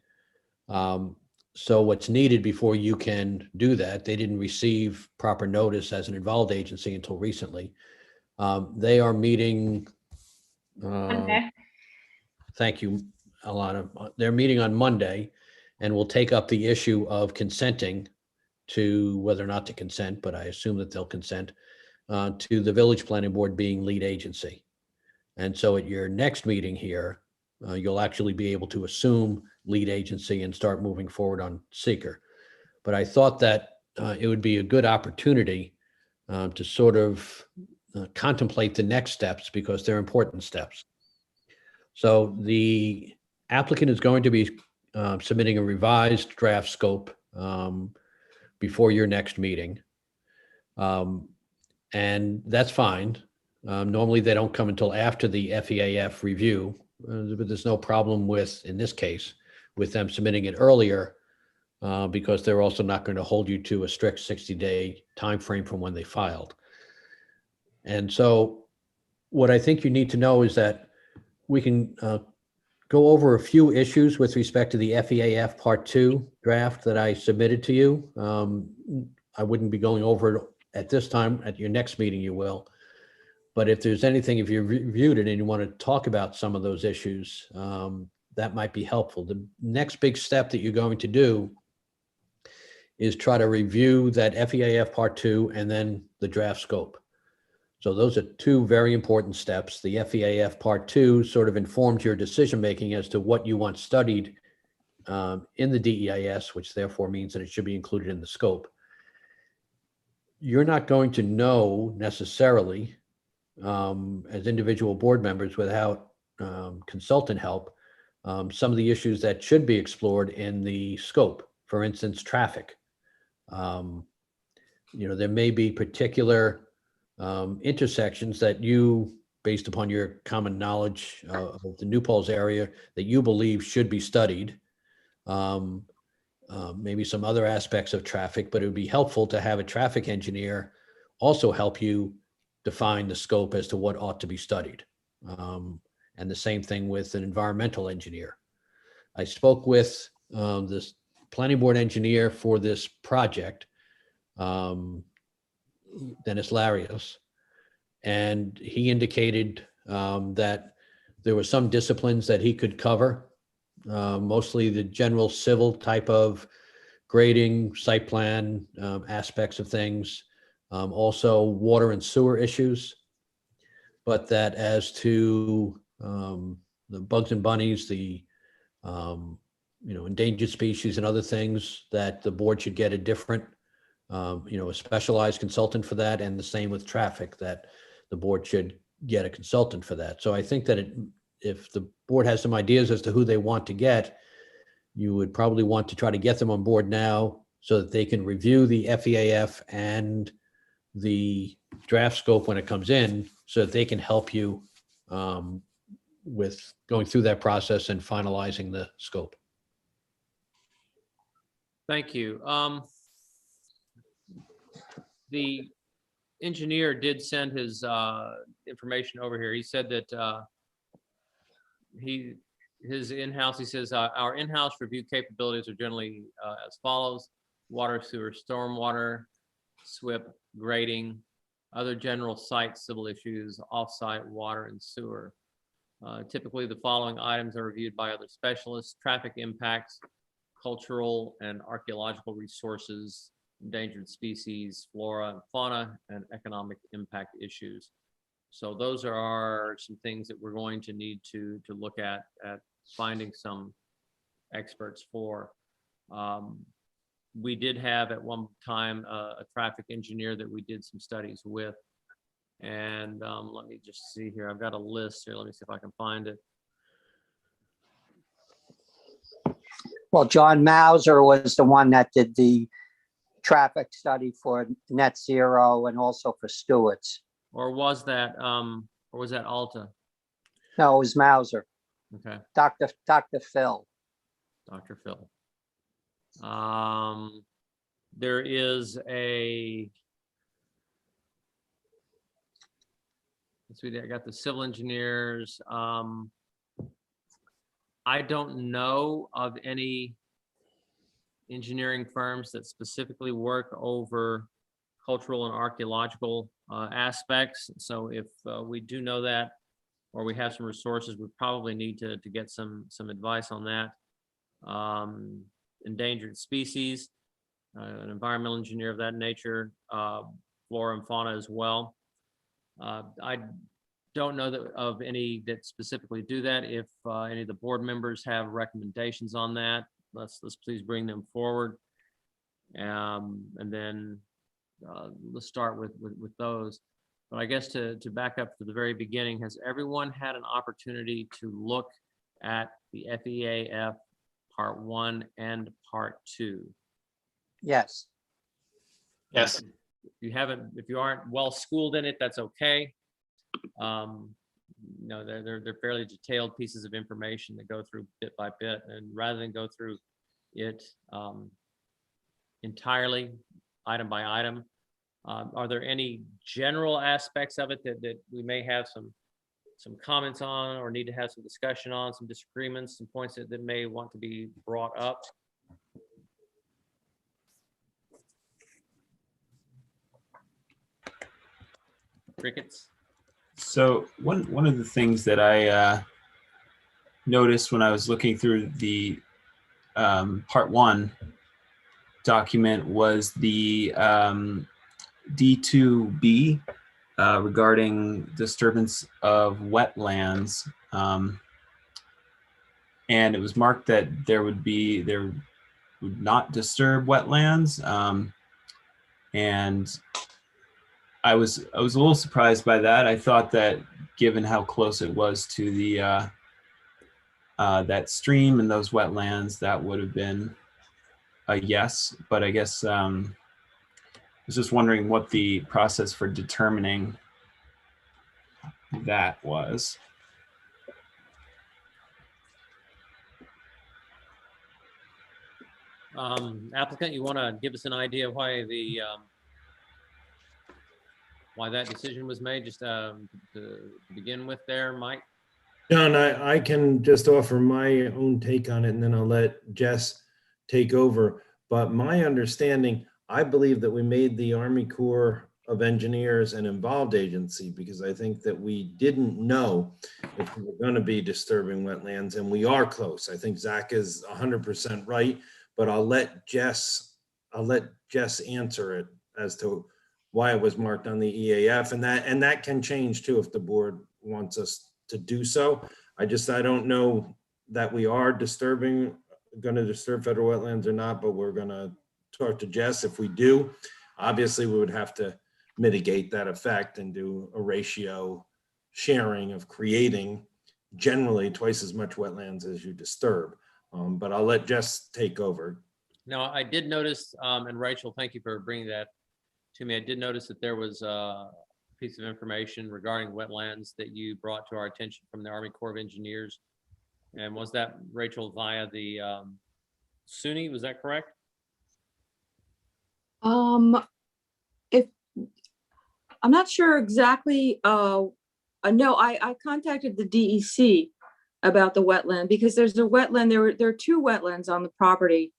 so what's needed before you can do that, they didn't receive proper notice as an involved agency until recently. They are meeting. Okay. Thank you, Alana. They're meeting on Monday, and we'll take up the issue of consenting to whether or not to consent, but I assume that they'll consent to the village planning board being lead agency. And so at your next meeting here, you'll actually be able to assume lead agency and start moving forward on seeker. But I thought that it would be a good opportunity to sort of contemplate the next steps, because they're important steps. So the applicant is going to be submitting a revised draft scope before your next meeting. And that's fine. Normally they don't come until after the FEAF review, but there's no problem with, in this case, with them submitting it earlier because they're also not going to hold you to a strict 60-day time frame from when they filed. And so what I think you need to know is that we can go over a few issues with respect to the FEAF Part 2 draft that I submitted to you. I wouldn't be going over it at this time. At your next meeting, you will. But if there's anything, if you reviewed it and you want to talk about some of those issues, that might be helpful. The next big step that you're going to do is try to review that FEAF Part 2 and then the draft scope. So those are two very important steps. The FEAF Part 2 sort of informs your decision-making as to what you want studied in the DEIS, which therefore means that it should be included in the scope. You're not going to know necessarily as individual board members without consultant help some of the issues that should be explored in the scope. For instance, traffic. There may be particular intersections that you, based upon your common knowledge of the New Paltz area, that you believe should be studied. Maybe some other aspects of traffic, but it would be helpful to have a traffic engineer also help you define the scope as to what ought to be studied. And the same thing with an environmental engineer. I spoke with this planning board engineer for this project, Dennis Larios, and he indicated that there were some disciplines that he could cover, mostly the general civil type of grading, site plan aspects of things, also water and sewer issues, but that as to the bugs and bunnies, the endangered species and other things, that the board should get a different a specialized consultant for that, and the same with traffic, that the board should get a consultant for that. So I think that if the board has some ideas as to who they want to get, you would probably want to try to get them on board now so that they can review the FEAF and the draft scope when it comes in, so that they can help you with going through that process and finalizing the scope. Thank you. The engineer did send his information over here. He said that his in-house, he says, our in-house review capabilities are generally as follows: water, sewer, stormwater, SWIP, grading, other general site civil issues, off-site water and sewer. Typically, the following items are reviewed by other specialists: traffic impacts, cultural and archaeological resources, endangered species, flora and fauna, and economic impact issues. So those are some things that we're going to need to look at finding some experts for. We did have at one time a traffic engineer that we did some studies with. And let me just see here. I've got a list here. Let me see if I can find it. Well, John Mauser was the one that did the traffic study for net zero and also for Stewart's. Or was that Alta? No, it was Mauser, Okay, Dr. Phil. Dr. Phil. There is a, let's see, I got the civil engineers. I don't know of any engineering firms that specifically work over cultural and archaeological aspects. So if we do know that, or we have some resources, we probably need to get some advice on that. Endangered species, an environmental engineer of that nature, flora and fauna as well. I don't know of any that specifically do that. If any of the board members have recommendations on that, let's please bring them forward. And then let's start with those. But I guess to back up to the very beginning, has everyone had an opportunity to look at the FEAF Part 1 and Part 2? Yes. Yes. If you aren't well schooled in it, that's okay. No, they're fairly detailed pieces of information that go through bit by bit, and rather than go through it entirely item by item, are there any general aspects of it that we may have some comments on, or need to have some discussion on, some disagreements, some points that may want to be brought up? Crickets? So one of the things that I noticed when I was looking through the Part 1 document was the D2B regarding disturbance of wetlands. And it was marked that there would not disturb wetlands. And I was a little surprised by that. I thought that given how close it was to the that stream and those wetlands, that would have been a yes. But I guess I was just wondering what the process for determining that was. Applicant, you want to give us an idea of why why that decision was made, just to begin with there, Mike? John, I can just offer my own take on it, and then I'll let Jess take over. But my understanding, I believe that we made the Army Corps of Engineers an involved agency, because I think that we didn't know if we were going to be disturbing wetlands, and we are close. I think Zach is 100% right, but I'll let Jess answer it as to why it was marked on the EAF, and that can change too if the board wants us to do so. I don't know that we are going to disturb federal wetlands or not, but we're going to talk to Jess. If we do, obviously we would have to mitigate that effect and do a ratio sharing of creating generally twice as much wetlands as you disturb. But I'll let Jess take over. Now, I did notice, and Rachel, thank you for bringing that to me. I did notice that there was a piece of information regarding wetlands that you brought to our attention from the Army Corps of Engineers. And was that, Rachel, via the SUNY? Was that correct? If I'm not sure exactly, no, I contacted the DEC about the wetland, because there's a wetland, there are two wetlands on the property.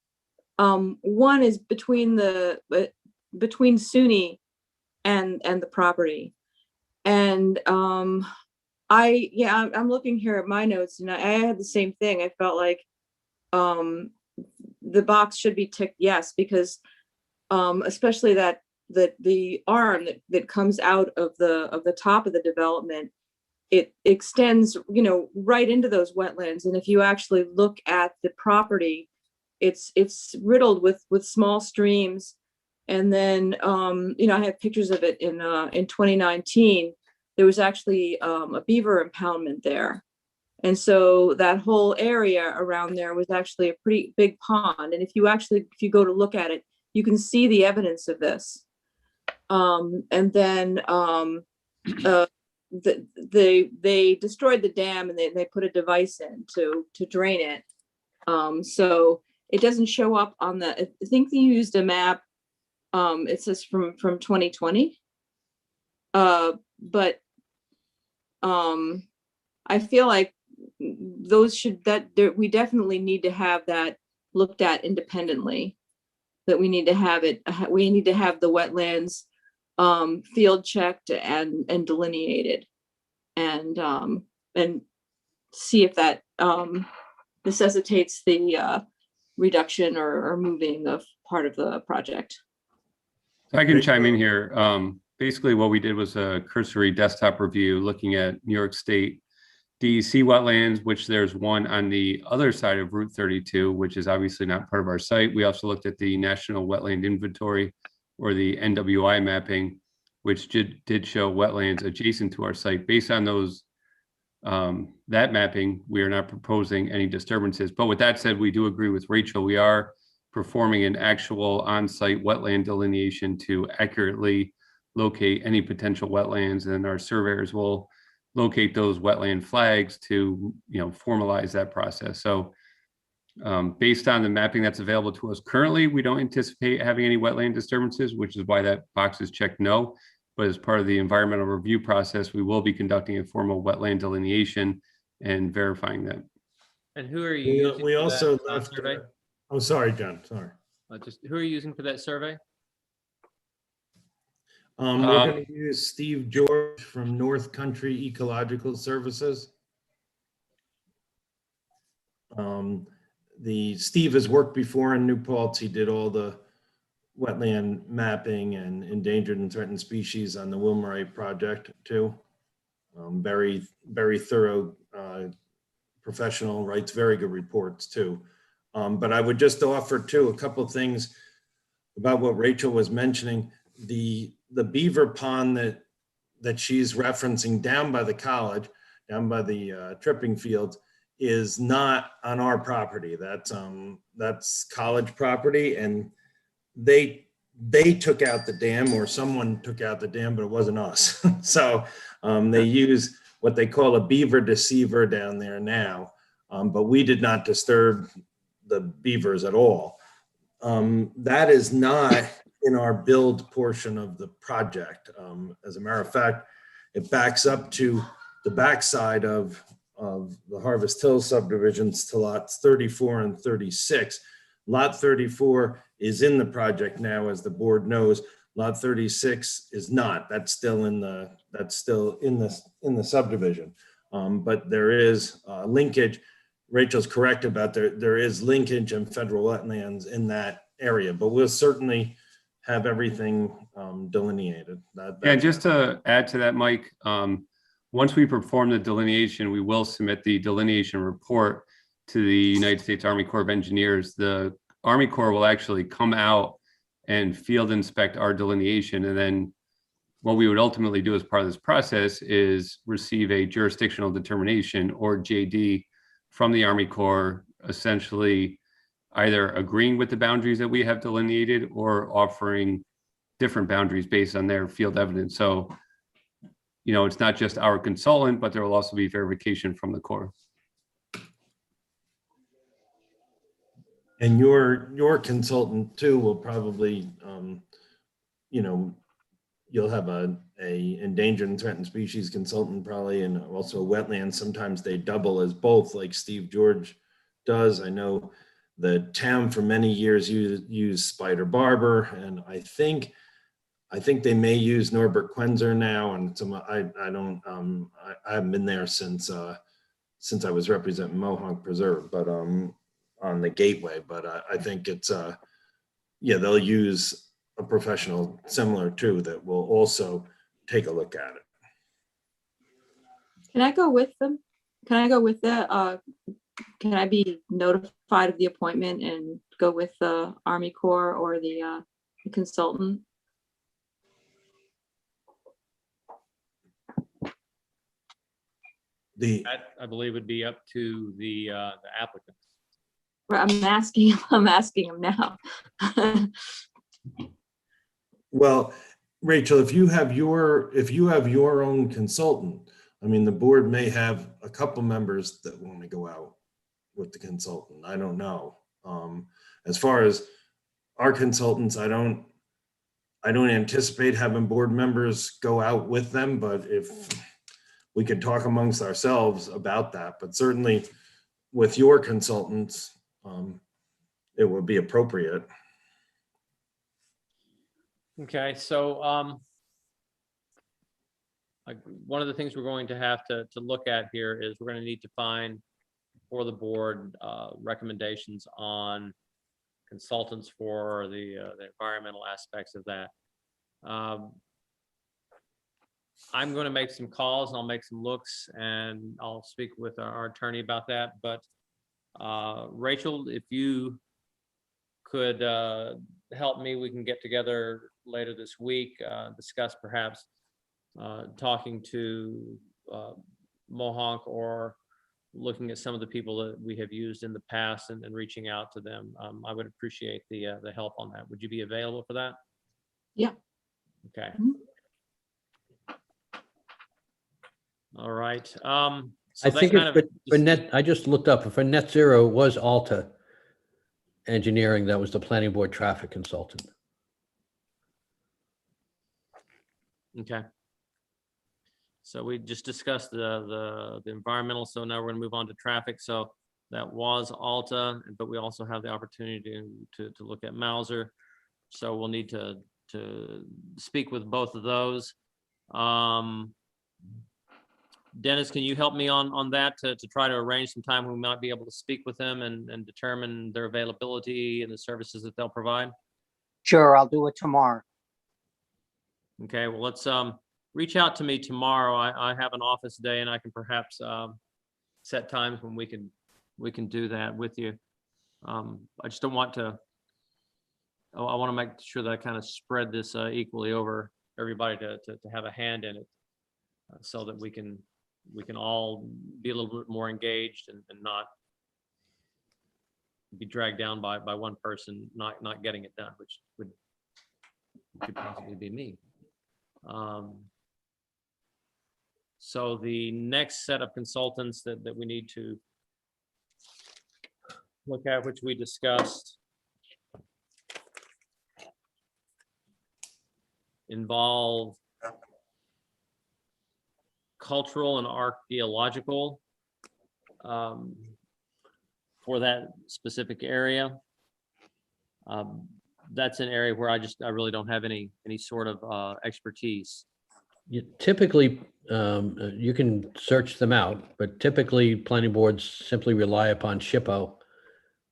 One is between SUNY and the property. And I'm looking here at my notes, and I had the same thing. I felt like the box should be ticked yes, because especially that the arm that comes out of the top of the development, it extends, right into those wetlands. And if you actually look at the property, it's riddled with small streams. And then, I have pictures of it in 2019. There was actually a beaver impoundment there. And so that whole area around there was actually a pretty big pond. And if you go to look at it, you can see the evidence of this. And then they destroyed the dam, and they put a device in to drain it. So it doesn't show up on I think they used a map. It says from 2020. But I feel like we definitely need to have that looked at independently. That we need to have the wetlands field checked and delineated, and see if that necessitates the reduction or moving of part of the project. I can chime in here. Basically, what we did was a cursory desktop review looking at New York State DEC wetlands, which there's one on the other side of Route 32, which is obviously not part of our site. We also looked at the National Wetland Inventory, or the NWI mapping, which did show wetlands adjacent to our site. Based on those, that mapping, we are not proposing any disturbances. But with that said, we do agree with Rachel. We are performing an actual on-site wetland delineation to accurately locate any potential wetlands, and our surveyors will locate those wetland flags to formalize that process. So based on the mapping that's available to us currently, we don't anticipate having any wetland disturbances, which is why that box is checked no. But as part of the environmental review process, we will be conducting a formal wetland delineation and verifying that. And who are you using? We for also that, left. survey? Oh, sorry, John. Sorry. Just who are you using for that survey? We're going to use Steve George from North Country Ecological Services. Steve has worked before in New Paltz. He did all the wetland mapping and endangered and threatened species on the Wilmerite project too. Very, very thorough professional, writes very good reports too. But I would just offer too a couple of things about what Rachel was mentioning. The beaver pond that she's referencing down by the college, down by the tripping fields, is not on our property. That's college property, and they took out the dam, or someone took out the dam, but it wasn't us. So they use what they call a beaver deceiver down there now, but we did not disturb the beavers at all. That is not in our build portion of the project. As a matter of fact, it backs up to the backside of the Harvest Hill subdivisions to lots 34 and 36. Lot 34 is in the project now, as the board knows. Lot 36 is not. That's still in the subdivision. But there is linkage. Rachel's correct about there is linkage and federal wetlands in that area, but we'll certainly have everything delineated. And just to add to that, Mike, once we perform the delineation, we will submit the delineation report to the United States Army Corps of Engineers. The Army Corps will actually come out and field inspect our delineation. And then what we would ultimately do as part of this process is receive a jurisdictional determination, or JD, from the Army Corps, essentially either agreeing with the boundaries that we have delineated or offering different boundaries based on their field evidence. So, it's not just our consultant, but there will also be verification from the Corps. And your consultant too will probably, you'll have a endangered and threatened species consultant probably, and also wetlands. Sometimes they double as both, like Steve George does. I know the town for many years used Spider Barber, and I think I think they may use Norbert Quenzer now, and some, I don't, I haven't been there since I was representing Mohonk Preserve, but on the gateway, but I think it's, yeah, they'll use a professional similar to that will also take a look at it. Can I go with them? Can I go with the, can I be notified of the appointment and go with the Army Corps or the consultant? That, I believe, would be up to the applicant. Right, I'm asking him now. Well, Rachel, if you have your own consultant, I mean, the board may have a couple members that want to go out with the consultant. I don't know. As far as our consultants, I don't anticipate having board members go out with them, but if we could talk amongst ourselves about that, but certainly with your consultants, it would be appropriate. Okay, so like one of the things we're going to have to look at here is we're going to need to find for the board recommendations on consultants for the environmental aspects of that. I'm going to make some calls and I'll make some looks and I'll speak with our attorney about that. But Rachel, if you could help me, we can get together later this week, discuss perhaps talking to Mohonk or looking at some of the people that we have used in the past and reaching out to them. I would appreciate the help on that. Would you be available for that? Yeah. Okay. Mhm. All right. So I that think kind it's of for net, I just looked up, for net zero, it was Alta Engineering that was the planning board traffic consultant. Okay. So we just discussed the environmental, so now we're gonna move on to traffic. So that was Alta, but we also have the opportunity to look at Mauser. So we'll need to speak with both of those. Dennis, can you help me on that to try to arrange some time we might be able to speak with them and determine their availability and the services that they'll provide? Sure, I'll do it tomorrow. Okay, well, let's reach out to me tomorrow. I have an office day and I can perhaps set times when we can do that with you. I just don't want to, I want to make sure that I kind of spread this equally over everybody to have a hand in it so that we can all be a little bit more engaged and not be dragged down by one person not getting it done, which could possibly be me. So the next set of consultants that we need to look at, which we discussed, involve cultural and archaeological for that specific area. That's an area where I really don't have any sort of expertise. Typically, you can search them out, but typically planning boards simply rely upon SHPO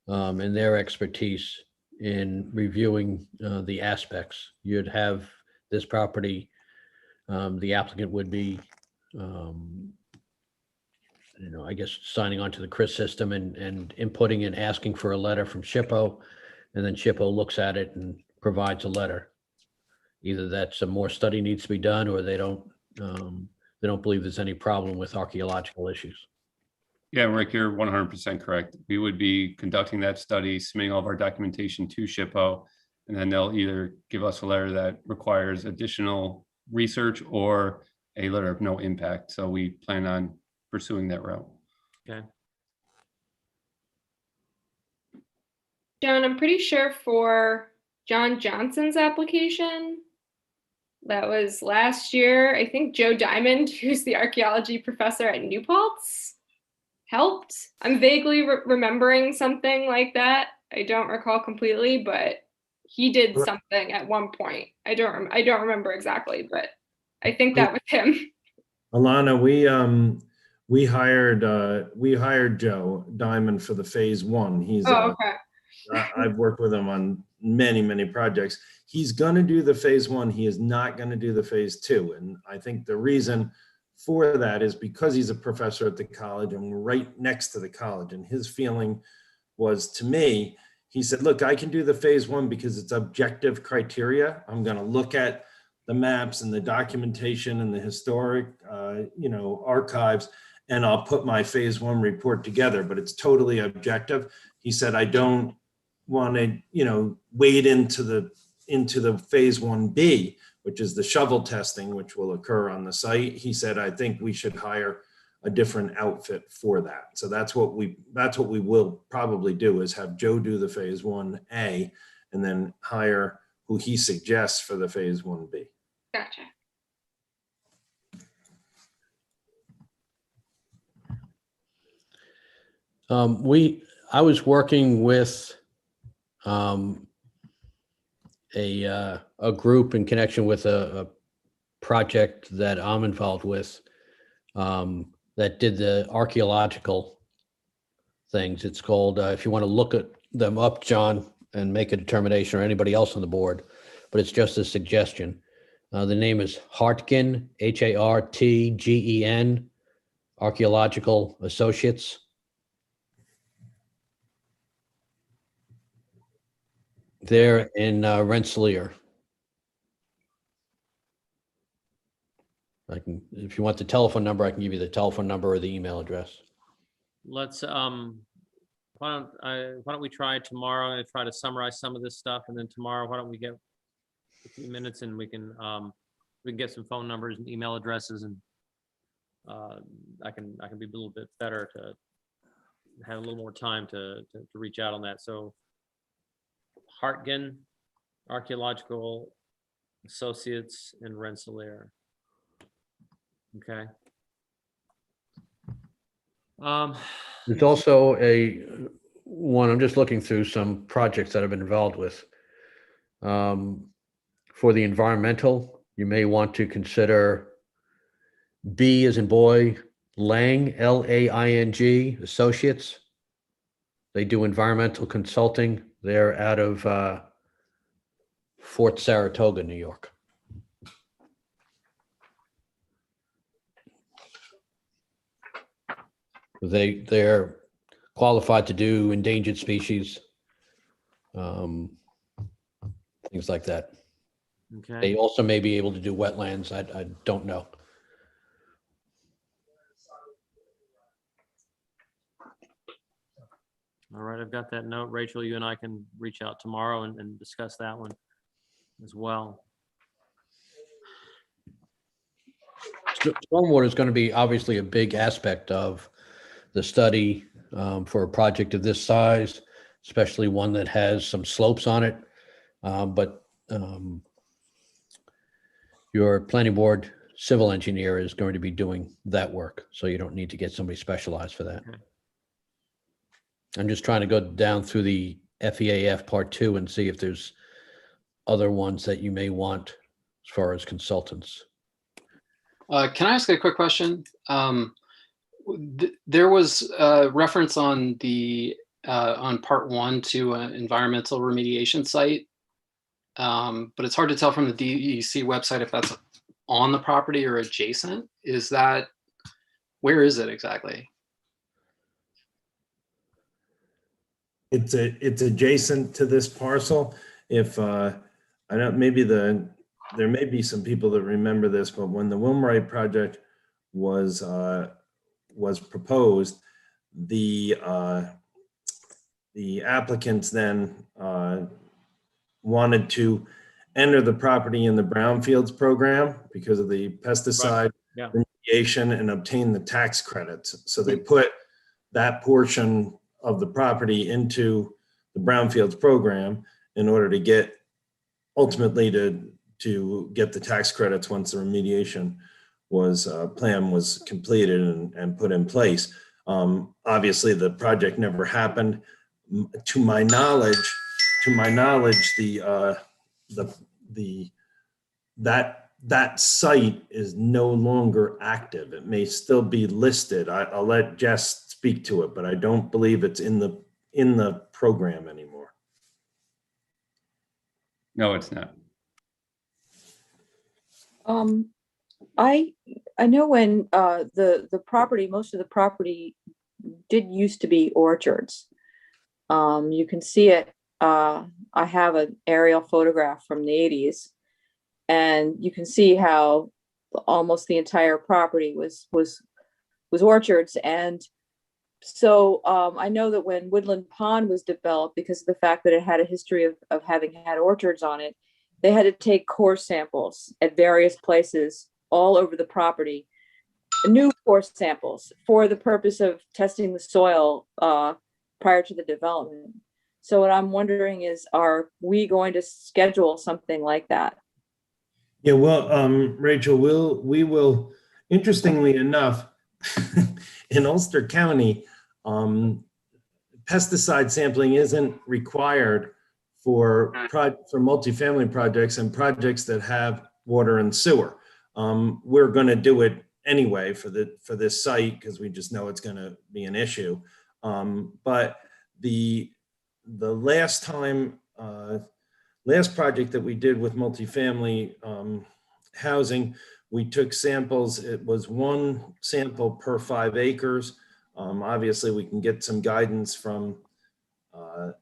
and their expertise in reviewing the aspects. You'd have this property, the applicant would be, I guess, signing on to the CRIS system and inputting and asking for a letter from SHPO, and then SHPO looks at it and provides a letter. Either that some more study needs to be done, or they don't believe there's any problem with archaeological issues. Yeah, Rick, you're 100% correct. We would be conducting that study, submitting all of our documentation to SHPO, and then they'll either give us a letter that requires additional research or a letter of no impact. So we plan on pursuing that route. Okay. John, I'm pretty sure for John Johnson's application, that was last year, I think Joe Diamond, who's the archaeology professor at New Paltz, helped. I'm vaguely remembering something like that. I don't recall completely, but he did something at one point. I don't remember exactly, but I think that was him. Alana, we hired Joe Diamond for the phase one. He's Oh, okay. I've worked with him on many projects. He's going to do the phase one. He is not going to do the phase two. And I think the reason for that is because he's a professor at the college and we're right next to the college. And his feeling was, to me, he said, look, I can do the phase one because it's objective criteria. I'm going to look at the maps and the documentation and the historic, archives, and I'll put my phase one report together, but it's totally objective. He said, I don't want to, wade into the phase 1B, which is the shovel testing, which will occur on the site. He said, I think we should hire a different outfit for that. So that's what we will probably do, is have Joe do the phase 1A and then hire who he suggests for the phase 1B. Gotcha. I was working with a group in connection with a project that I'm involved with that did the archaeological things. It's called, if you want to look at them up, John, and make a determination, or anybody else on the board, but it's just a suggestion. The name is Hartgen, Hartgen, Archaeological Associates. They're in Rensselaer. If you want the telephone number, I can give you the telephone number or the email address. Let's, why don't we try tomorrow and try to summarize some of this stuff, and then tomorrow, why don't we get a few minutes and we can get some phone numbers and email addresses, and I can be a little bit better to have a little more time to reach out on that. So Hartgen Archaeological Associates in Rensselaer. Okay. There's also one, I'm just looking through some projects that I've been involved with. For the environmental, you may want to consider B as in boy, Lang, Laing, Associates. They do environmental consulting. They're out of Fort Saratoga, New York. They're qualified to do endangered species, things like that. Okay. They also may be able to do wetlands. I don't know. All right, I've got that note. Rachel, you and I can reach out tomorrow and discuss that one as well. Stormwater is going to be obviously a big aspect of the study for a project of this size, especially one that has some slopes on it. But your planning board civil engineer is going to be doing that work, so you don't need to get somebody specialized for that. Okay. I'm just trying to go down through the FEAF part 2 and see if there's other ones that you may want as far as consultants. Can I ask a quick question? There was a reference on the on part 1 to an environmental remediation site, but it's hard to tell from the DEC website if that's on the property or adjacent. Where is it exactly? It's adjacent to this parcel. If I don't, there may be some people that remember this, but when the Wilmright project was proposed, the applicants then wanted to enter the property in the brownfields program because of the pesticide Yeah. remediation and obtain the tax credits. So they put that portion of the property into the brownfields program in order to get ultimately to get the tax credits once the remediation plan was completed and put in place. Obviously the project never happened. To my knowledge, to my knowledge, that site is no longer active. It may still be listed. I'll let Jess speak to it, but I don't believe it's in the program anymore. No, it's not. I know when the property, most of the property did used to be orchards. You can see it. I have an aerial photograph from the 80s, and you can see how almost the entire property was orchards. And so I know that when Woodland Pond was developed, because of the fact that it had a history of having had orchards on it, they had to take core samples at various places all over the property, new core samples for the purpose of testing the soil prior to the development. So what I'm wondering is, are we going to schedule something like that? Yeah, well, Rachel, we will, interestingly enough, in Ulster County, pesticide sampling isn't required for multifamily projects and projects that have water and sewer. We're going to do it anyway for this site because we just know it's going to be an issue. But the last project that we did with multifamily housing, we took samples. It was 1 sample per 5 acres. Obviously, we can get some guidance from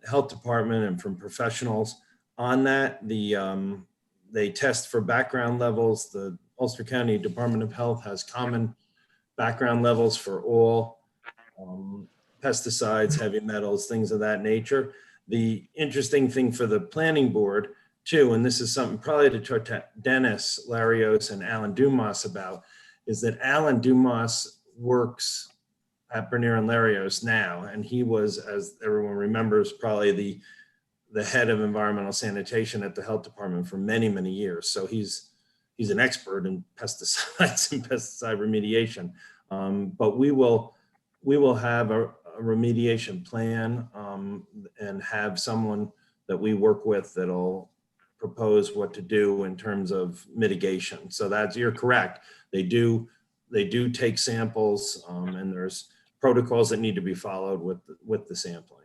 health department and from professionals on that. They test for background levels. The Ulster County Department of Health has common background levels for all pesticides, heavy metals, things of that nature. The interesting thing for the planning board too, and this is something probably to talk to Dennis Larios and Alan Dumas about, is that Alan Dumas works at Bernier and Larios now, and he was, as everyone remembers, probably the head of environmental sanitation at the health department for many, many years. So he's an expert in pesticides and pesticide remediation. But we will have a remediation plan and have someone that we work with that'll propose what to do in terms of mitigation. So you're correct. They do take samples and there's protocols that need to be followed with the sampling.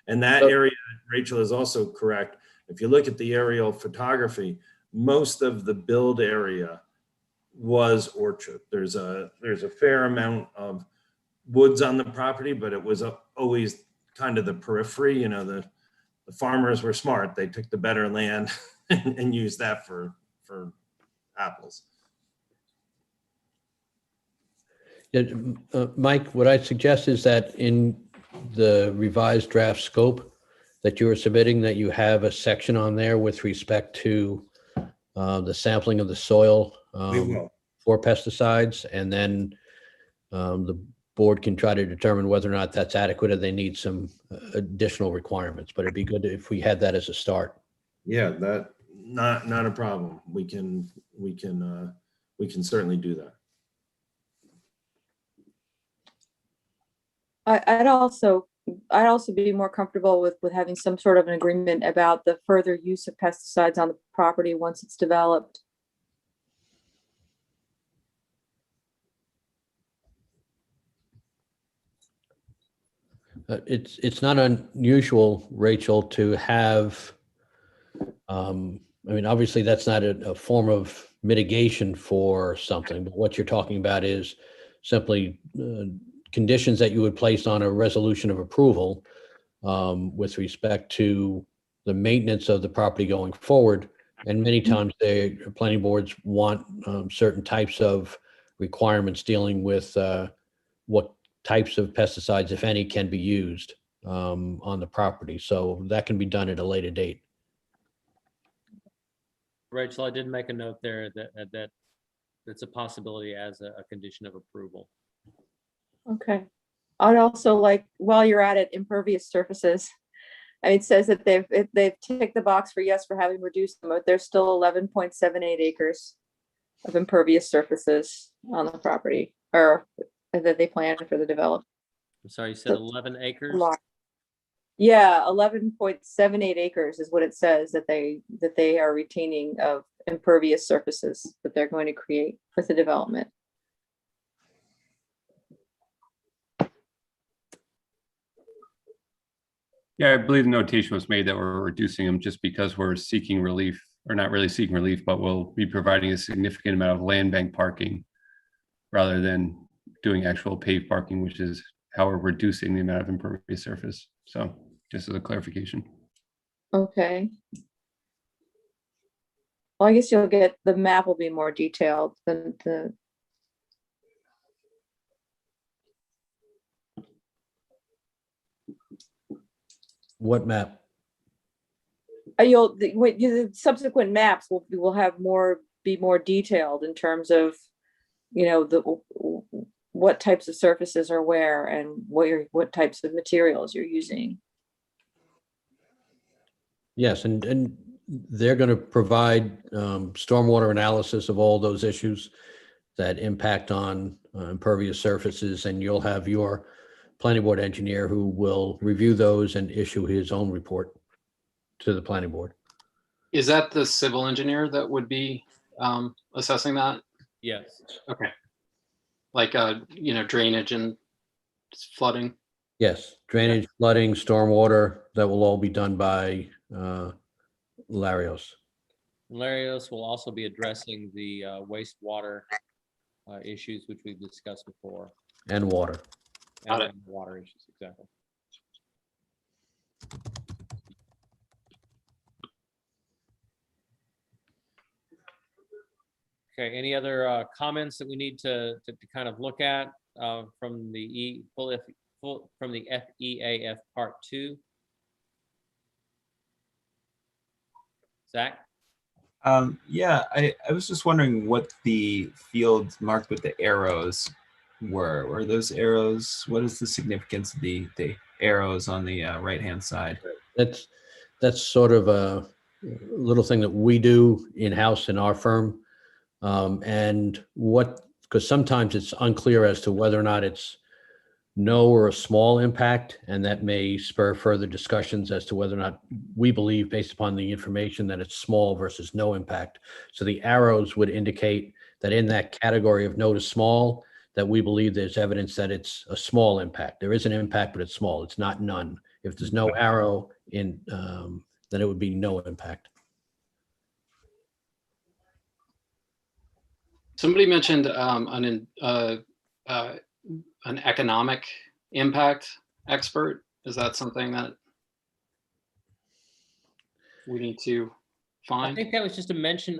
And that area, Rachel is also correct. If you look at the aerial photography, most of the build area was orchard. There's a fair amount of woods on the property, but it was always kind of the periphery. You know, the farmers were smart. They took the better land and used that for apples. Yeah, Mike, what I suggest is that in the revised draft scope that you are submitting, that you have a section on there with respect to the sampling of the soil for pesticides, and then the board can try to determine whether or not that's adequate or they need some additional requirements. But it'd be good if we had that as a start. Yeah, that not a problem. We can certainly do that. I'd also be more comfortable with having some sort of an agreement about the further use of pesticides on the property once it's developed. It's not unusual, Rachel, to have, I mean, obviously that's not a form of mitigation for something, but what you're talking about is simply conditions that you would place on a resolution of approval with respect to the maintenance of the property going forward. And many times planning boards want certain types of requirements dealing with what types of pesticides, if any, can be used on the property. So that can be done at a later date. Rachel, I did make a note there that it's a possibility as a condition of approval. Okay. I'd also like, while you're at it, impervious surfaces. I mean, it says that they've ticked the box for yes for having reduced them, but there's still 11.78 acres of impervious surfaces on the property, or that they plan for the development. I'm sorry, you said 11 acres? Yeah, 11.78 acres is what it says that they are retaining of impervious surfaces that they're going to create with the development. Yeah, I believe the notation was made that we're reducing them just because we're seeking relief, or not really seeking relief, but we'll be providing a significant amount of land bank parking rather than doing actual paved parking, which is how we're reducing the amount of impervious surface. So just as a clarification. Okay. Well, I guess you'll get, the map will be more detailed than the. What map? The subsequent maps will have be more detailed in terms of, what types of surfaces are where and what types of materials you're using. Yes, and they're going to provide stormwater analysis of all those issues that impact on impervious surfaces, and you'll have your planning board engineer who will review those and issue his own report to the planning board. Is that the civil engineer that would be assessing that? Yes. Okay. Like, drainage and flooding? Yes, drainage, flooding, stormwater, that will all be done by Larios. Larios will also be addressing the wastewater issues, which we've discussed before. And water. Got it. And water issues, exactly. Okay, any other comments that we need to kind of look at from the from the FEAF Part 2? Zach? Yeah, I was just wondering what the fields marked with the arrows were. Were those arrows, what is the significance of the arrows on the right-hand side? That's sort of a little thing that we do in-house in our firm. Because sometimes it's unclear as to whether or not it's no or a small impact, and that may spur further discussions as to whether or not we believe, based upon the information, that it's small versus no impact. So the arrows would indicate that in that category of no to small, that we believe there's evidence that it's a small impact. There is an impact, but it's small. It's not none. If there's no arrow in, then it would be no impact. Somebody mentioned an economic impact expert. Is that something that we need to I find? think that was just a mention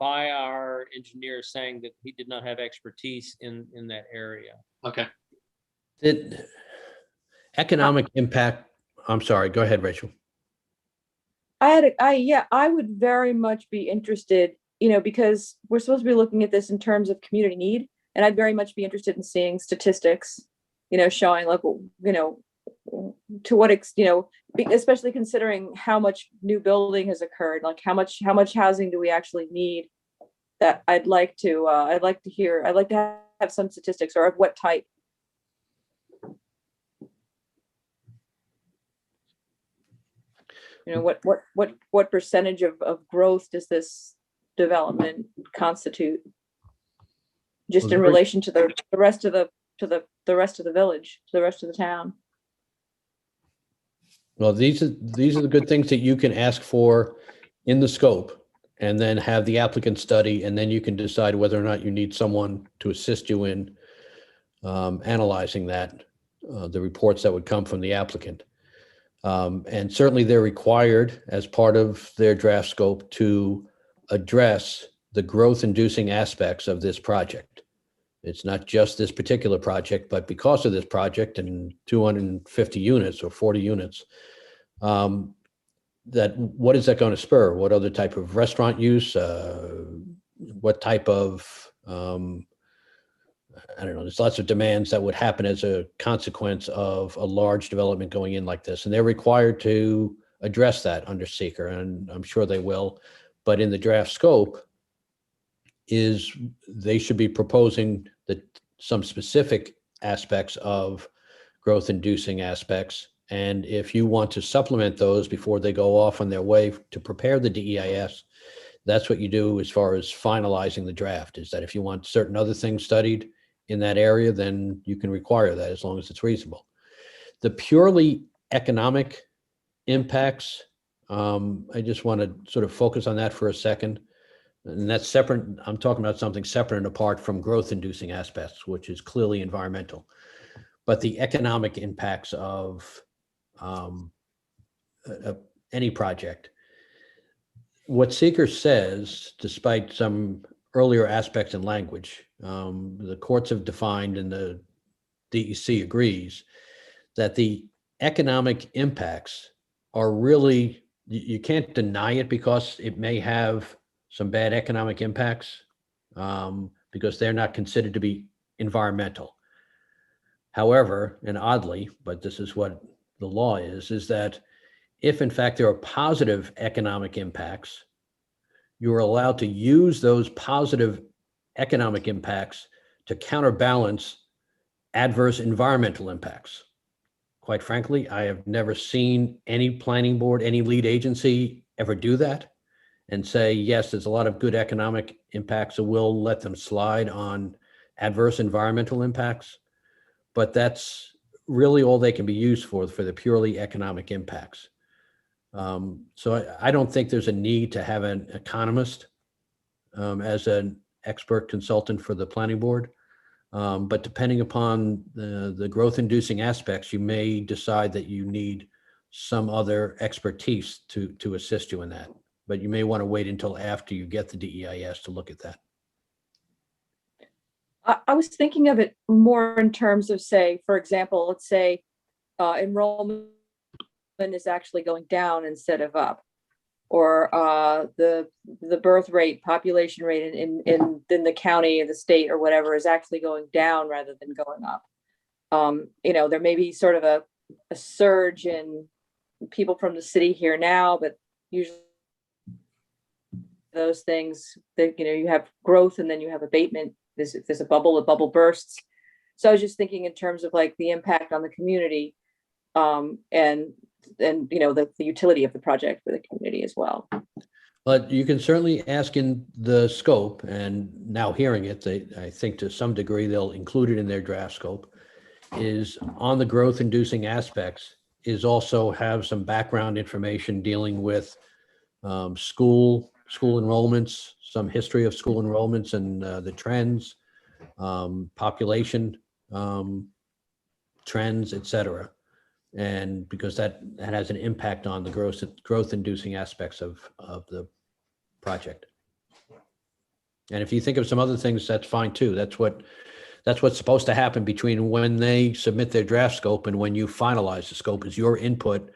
by our engineer saying that he did not have expertise in that area. Okay. Economic impact, I'm sorry, go ahead, Rachel. I would very much be interested, because we're supposed to be looking at this in terms of community need, and I'd very much be interested in seeing statistics, showing like, to what extent, especially considering how much new building has occurred, like how much housing do we actually need? That I'd like to have some statistics, or of what type. What percentage of growth does this development constitute? Just in relation to the rest of the village, to the rest of the town. Well, these are the good things that you can ask for in the scope, and then have the applicant study, and then you can decide whether or not you need someone to assist you in analyzing that, the reports that would come from the applicant. And certainly they're required as part of their draft scope to address the growth inducing aspects of this project. It's not just this particular project, but because of this project and 250 units or 40 units, what is that going to spur? What other type of restaurant use? What type of, I don't know, there's lots of demands that would happen as a consequence of a large development going in like this. And they're required to address that under seeker, and I'm sure they will. But in the draft scope they should be proposing that some specific aspects of growth inducing aspects And if you want to supplement those before they go off on their way to prepare the DEIS, that's what you do as far as finalizing the draft, is that if you want certain other things studied in that area, then you can require that as long as it's reasonable. The purely economic impacts, I just want to sort of focus on that for a second. And that's separate. I'm talking about something separate and apart from growth inducing aspects, which is clearly environmental. But the economic impacts of any project. What Seeker says, despite some earlier aspects in language, the courts have defined and the DEC agrees that the economic impacts are really, you can't deny it because it may have some bad economic impacts because they're not considered to be environmental. However, and oddly, but this is what the law is that if in fact there are positive economic impacts, you are allowed to use those positive economic impacts to counterbalance adverse environmental impacts. Quite frankly, I have never seen any planning board, any lead agency ever do that and say, yes, there's a lot of good economic impacts, so we'll let them slide on adverse environmental impacts. But that's really all they can be used for the purely economic impacts. So I don't think there's a need to have an economist as an expert consultant for the planning board. But depending upon the growth inducing aspects, you may decide that you need some other expertise to assist you in that. But you may want to wait until after you get the DEIS to look at that. I was thinking of it more in terms of, say, for example, let's say enrollment is actually going down instead of up, or the birth rate, population rate in the county or the state or whatever is actually going down rather than going up. There may be sort of a surge in people from the city here now, but usually those things that, you have growth and then you have abatement. If there's a bubble bursts. So I was just thinking in terms of like the impact on the community and the utility of the project for the community as well. But you can certainly ask in the scope, and now hearing it, I think to some degree they'll include it in their draft scope, is on the growth inducing aspects, is also have some background information dealing with school enrollments, some history of school enrollments and the trends, population trends, et cetera. And because that has an impact on the growth inducing aspects of the project. And if you think of some other things, that's fine too. That's what's supposed to happen between when they submit their draft scope and when you finalize the scope, is your input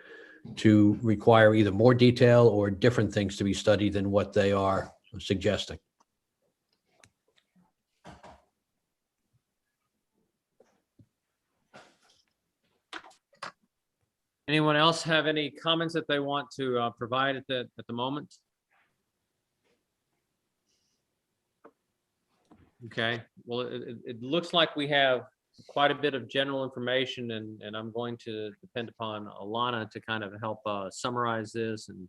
to require either more detail or different things to be studied than what they are suggesting. Anyone else have any comments that they want to provide at the moment? Okay, well, it looks like we have quite a bit of general information, and I'm going to depend upon Alana to kind of help summarize this and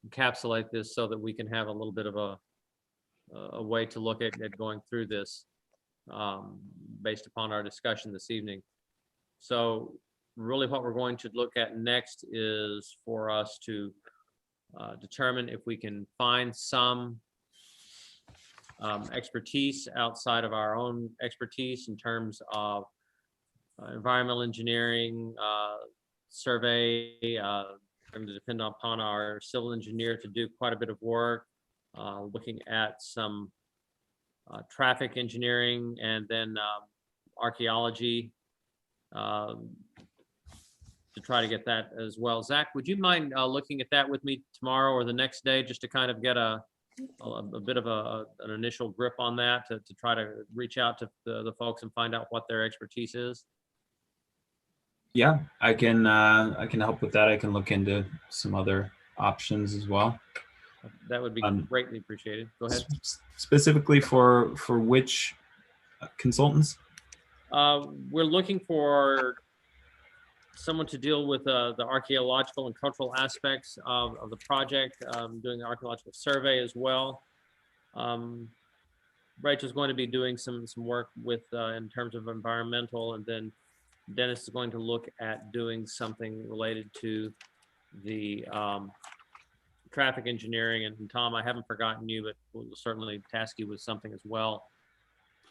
encapsulate this so that we can have a little bit of a way to look at going through this based upon our discussion this evening. So really what we're going to look at next is for us to determine if we can find some expertise outside of our own expertise in terms of environmental engineering, survey. Going to depend upon our civil engineer to do quite a bit of work, looking at some traffic engineering, and then archaeology to try to get that as well. Zach, would you mind looking at that with me tomorrow or the next day, just to kind of get a bit of an initial grip on that, to try to reach out to the folks and find out what their expertise is? Yeah, I can help with that. I can look into some other options as well. That would be greatly appreciated. Go ahead. Specifically for which consultants? We're looking for someone to deal with the archaeological and cultural aspects of the project, doing the archaeological survey as well. Rachel's going to be doing some work with in terms of environmental, and then Dennis is going to look at doing something related to the traffic engineering. And Tom, I haven't forgotten you, but we'll certainly task you with something as well,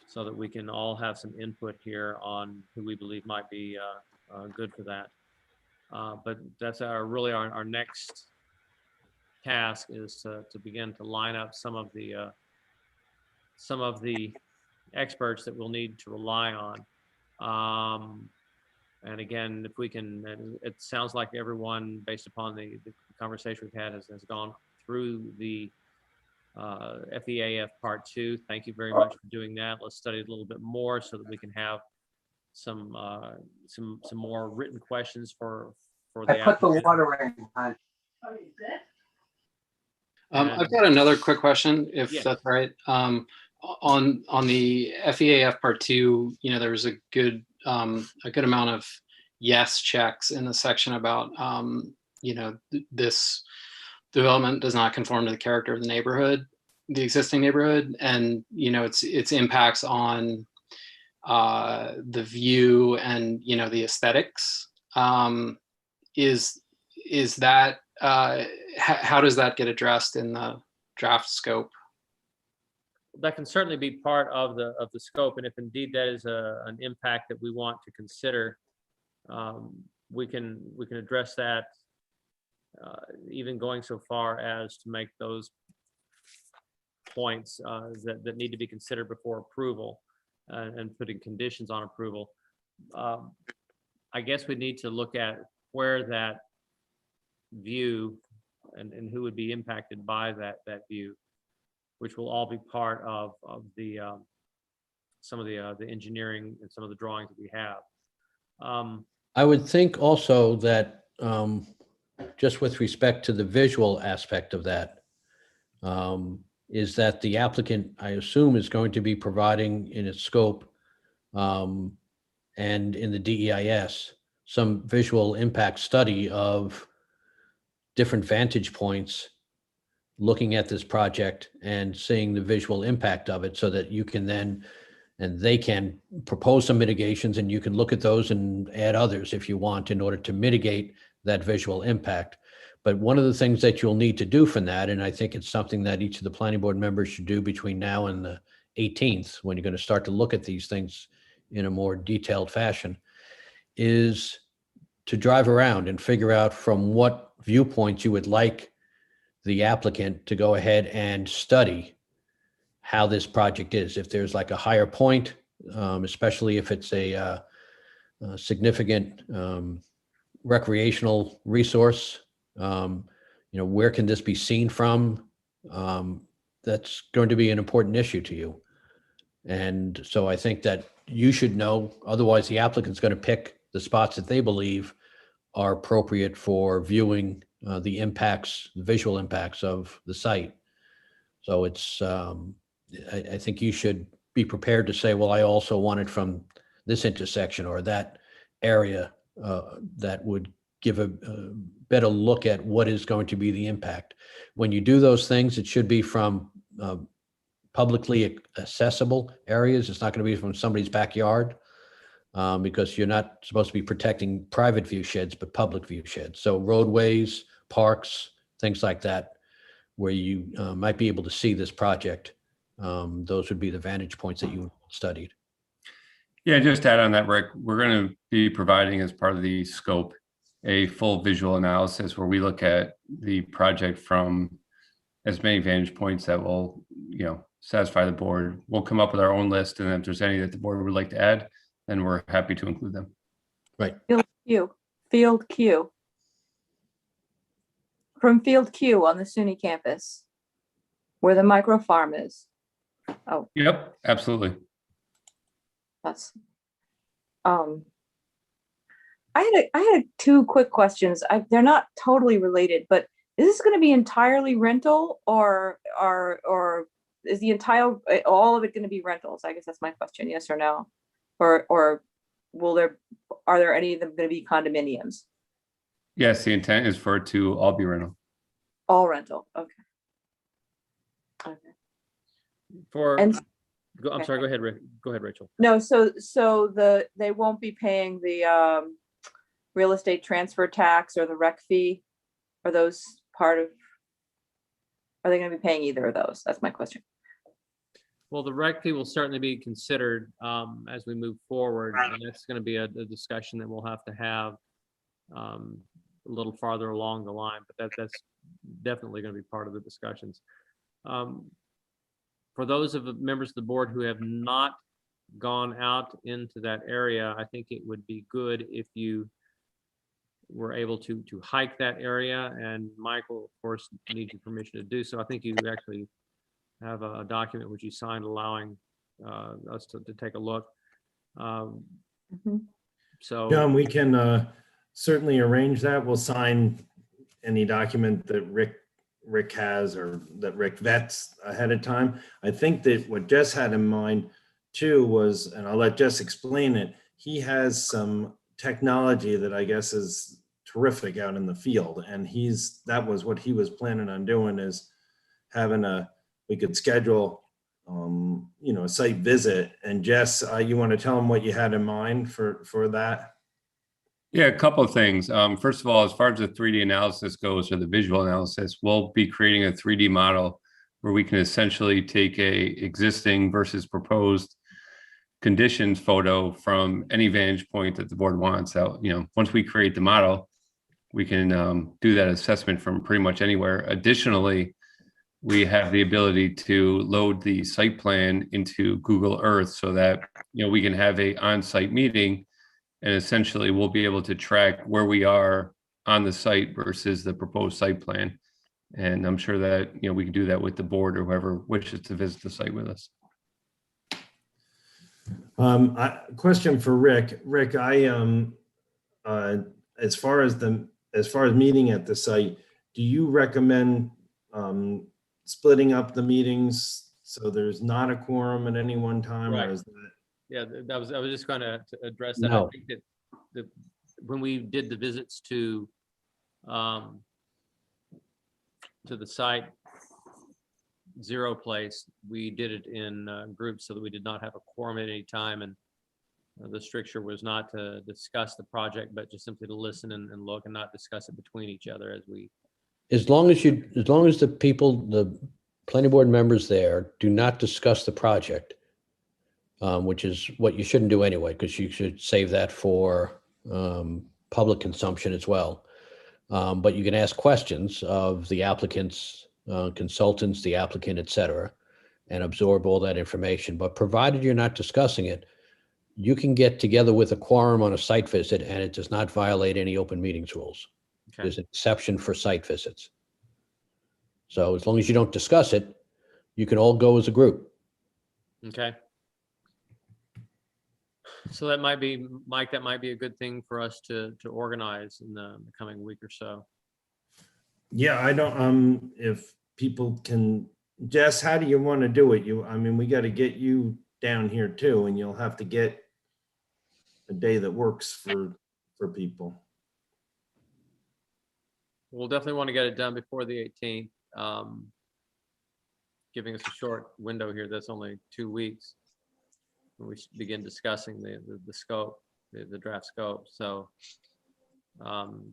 so that we can all have some input here on who we believe might be good for that. But that's really our next task, is to begin to line up some of the experts that we'll need to rely on. And again, if we can, it sounds like everyone, based upon the conversation we've had, has gone through the FEAF Part 2. Thank you very much for doing that. Let's study it a little bit more so that we can have some more written questions for the I put the applicant. water in, hon. I've got another quick question, if Yeah. that's all right. On the FEAF Part 2, there was a good amount of yes checks in the section about, this development does not conform to the character of the neighborhood, the existing neighborhood, and its impacts on the view and the aesthetics. Is that how does that get addressed in the draft scope? That can certainly be part of the scope, and if indeed that is an impact that we want to consider, we can address that, even going so far as to make those points that need to be considered before approval, and putting conditions on approval. I guess we need to look at where that view and who would be impacted by that view, which will all be part of the some of the engineering and some of the drawings that we have. I would think also that just with respect to the visual aspect of that, is that the applicant, I assume, is going to be providing in its scope and in the DEIS some visual impact study of different vantage points looking at this project and seeing the visual impact of it, so that you can then, and they can propose some mitigations, and you can look at those and add others if you want in order to mitigate that visual impact. But one of the things that you'll need to do from that, and I think it's something that each of the planning board members should do between now and the 18th, when you're going to start to look at these things in a more detailed fashion, is to drive around and figure out from what viewpoints you would like the applicant to go ahead and study how this project is. If there's like a higher point, especially if it's a significant recreational resource, where can this be seen from? That's going to be an important issue to you. And so I think that you should know, otherwise the applicant's going to pick the spots that they believe are appropriate for viewing the impacts, the visual impacts of the site. So it's, I think you should be prepared to say, well, I also want it from this intersection or that area that would give a better look at what is going to be the impact. When you do those things, it should be from publicly accessible areas. It's not going to be from somebody's backyard, because you're not supposed to be protecting private view sheds, but public view sheds. So roadways, parks, things like that, where you might be able to see this project. Those would be the vantage points that you studied. Yeah, just to add on that, Rick, we're going to be providing, as part of the scope, a full visual analysis where we look at the project from as many vantage points that will, satisfy the board. We'll come up with our own list, and if there's any that the board would like to add, then we're happy to include them. Right. Field Q. From Field Q on the SUNY campus, where the micro farm is. Oh, Yep, absolutely. that's, I had two quick questions. They're not totally related, but is this going to be entirely rental, or is the entire, all of it going to be rentals? I guess that's my question. Yes or no? Or are there any of them going to be condominiums? Yes, the intent is for it to all be rental. All rental, okay. Okay. For, And I'm okay. sorry, go ahead, go ahead, Rachel. no, so they won't be paying the real estate transfer tax or the rec fee? Are those part of, are they going to be paying either of those? That's my question. Well, the rec fee will certainly be considered as we move forward, and that's going to be a discussion that we'll have to have a little farther along the line, but that's definitely going to be part of the discussions. For those of the members of the board who have not gone out into that area, I think it would be good if you were able to hike that area, and Michael, of course, needs your permission to do so. I think you actually have a document which you signed allowing us to take a look. So John, we can certainly arrange that. We'll sign any document that Rick has or that Rick vets ahead of time. I think that what Jess had in mind too was, and I'll let Jess explain it, he has some technology that I guess is terrific out in the field. And that was what he was planning on doing, is having we could schedule, a site visit. And Jess, you want to tell him what you had in mind for that? Yeah, a couple of things. First of all, as far as the 3D analysis goes, or the visual analysis, we'll be creating a 3D model where we can essentially take a existing versus proposed conditions photo from any vantage point that the board wants. Out, once we create the model, we can do that assessment from pretty much anywhere. Additionally, we have the ability to load the site plan into Google Earth so that we can have a on-site meeting. And essentially, we'll be able to track where we are on the site versus the proposed site plan. And I'm sure that, we can do that with the board or whoever wishes to visit the site with us. Question for Rick. Rick, as far as meeting at the site, do you recommend splitting up the meetings so there's not a quorum at any one time? Right. Or is that... Yeah, I was just going to address that. No. I think that when we did the visits to the site zero place, we did it in groups so that we did not have a quorum at any time, and the stricture was not to discuss the project, but just simply to listen and look, and not discuss it between each other as we. As long as the planning board members there do not discuss the project, which is what you shouldn't do anyway, because you should save that for public consumption as well. But you can ask questions of the applicants, consultants, the applicant, et cetera, and absorb all that information. But provided you're not discussing it, you can get together with a quorum on a site visit, and it does not violate any open meetings rules. Okay. There's an exception for site visits. So as long as you don't discuss it, you can all go as a group. Okay. So that might be, Mike, that might be a good thing for us to organize in the coming week or so. Yeah, I don't, if people can, Jess, how do you want to do it? We got to get you down here too, and you'll have to get a day that works for people. We'll definitely want to get it done before the 18th. Giving us a short window here, that's only 2 weeks when we begin discussing the scope, the draft scope. So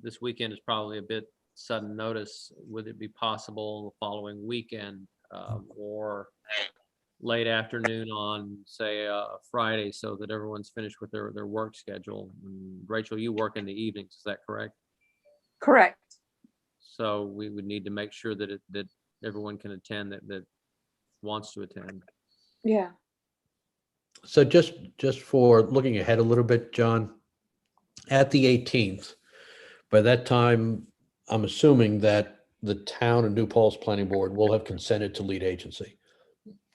this weekend is probably a bit sudden notice. Would it be possible the following weekend or late afternoon on, say, Friday, so that everyone's finished with their work schedule? And Rachel, you work in the evenings, is that correct? Correct. So we would need to make sure that that everyone can attend that wants to attend. Yeah. So just for looking ahead a little bit, John, at the 18th, by that time, I'm assuming that the town of New Paltz Planning Board will have consented to lead agency.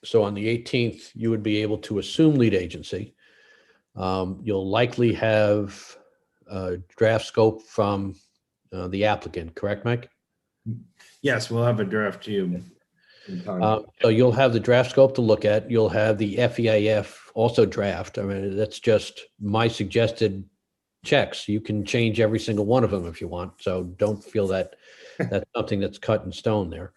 So on the 18th, you would be able to assume lead agency. You'll likely have a draft scope from the applicant, correct, Mike? Yes, we'll have a draft to you. in time. So you'll have the draft scope to look at. You'll have the FEIF also draft. I mean, that's just my suggested checks. You can change every single one of them if you want. So don't feel that that's something that's cut in stone there.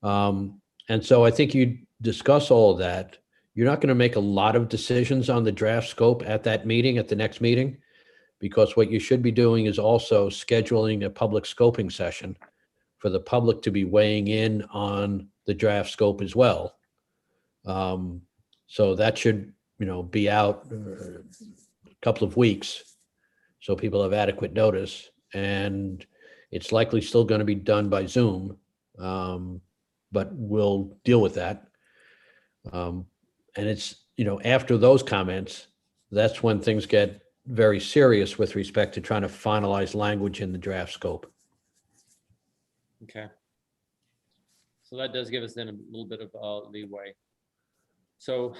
And so I think you discuss all of that. You're not going to make a lot of decisions on the draft scope at that meeting, at the next meeting, because what you should be doing is also scheduling a public scoping session for the public to be weighing in on the draft scope as well. So that should, be out a couple of weeks, so people have adequate notice, and it's likely still going to be done by Zoom, but we'll deal with that. And it's, after those comments, that's when things get very serious with respect to trying to finalize language in the draft scope. Okay. So that does give us then a little bit of leeway. So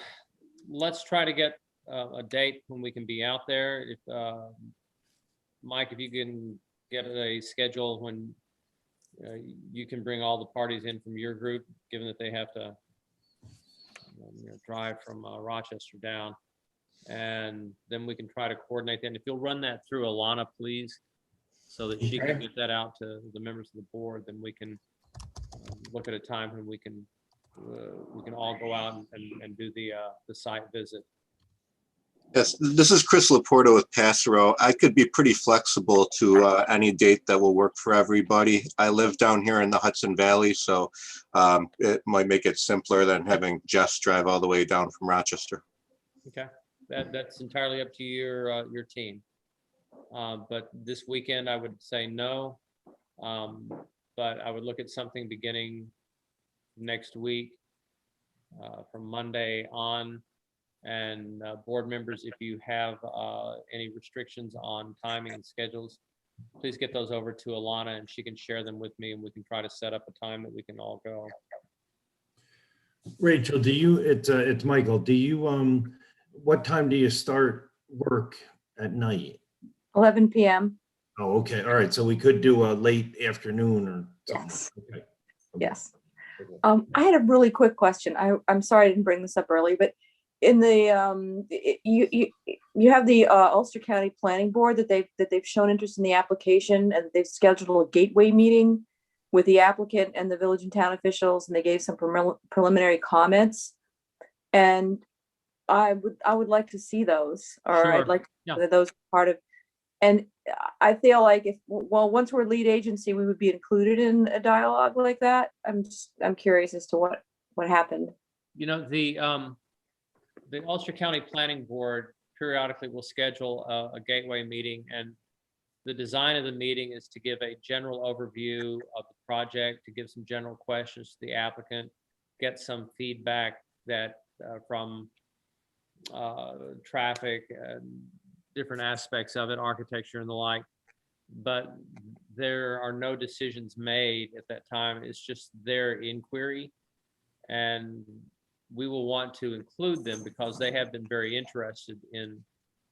let's try to get a date when we can be out there. If Mike, if you can get a schedule when you can bring all the parties in from your group, given that they have to drive from Rochester down, and then we can try to coordinate that. And if you'll run that through Alana, please, so that she can get that out to the members of the board, then we can look at a time when we can all go out and do the site visit. Yes, this is Chris Laporta with Passero. I could be pretty flexible to any date that will work for everybody. I live down here in the Hudson Valley, so it might make it simpler than having Jess drive all the way down from Rochester. Okay, that's entirely up to your team. But this weekend, I would say no. But I would look at something beginning next week, from Monday on. And board members, if you have any restrictions on timing and schedules, please get those over to Alana and she can share them with me, and we can try to set up a time that we can all go. Rachel, it's Michael. What time do you start work at night? 11 p.m. Oh, okay. All right. So we could do a late afternoon or something. Yes. Okay. Yes. I had a really quick question. I'm sorry I didn't bring this up early, but in the you have the Ulster County Planning Board that they've shown interest in the application, and they've scheduled a gateway meeting with the applicant and the village and town officials, and they gave some preliminary comments. And I would like to see those, or Sure. I'd like Yeah. those part of. And I feel like once we're lead agency, we would be included in a dialogue like that. I'm curious as to what happened. The Ulster County Planning Board periodically will schedule a gateway meeting, and the design of the meeting is to give a general overview of the project, to give some general questions to the applicant, get some feedback that from traffic and different aspects of it, architecture and the like. But there are no decisions made at that time. It's just their inquiry, and we will want to include them because they have been very interested in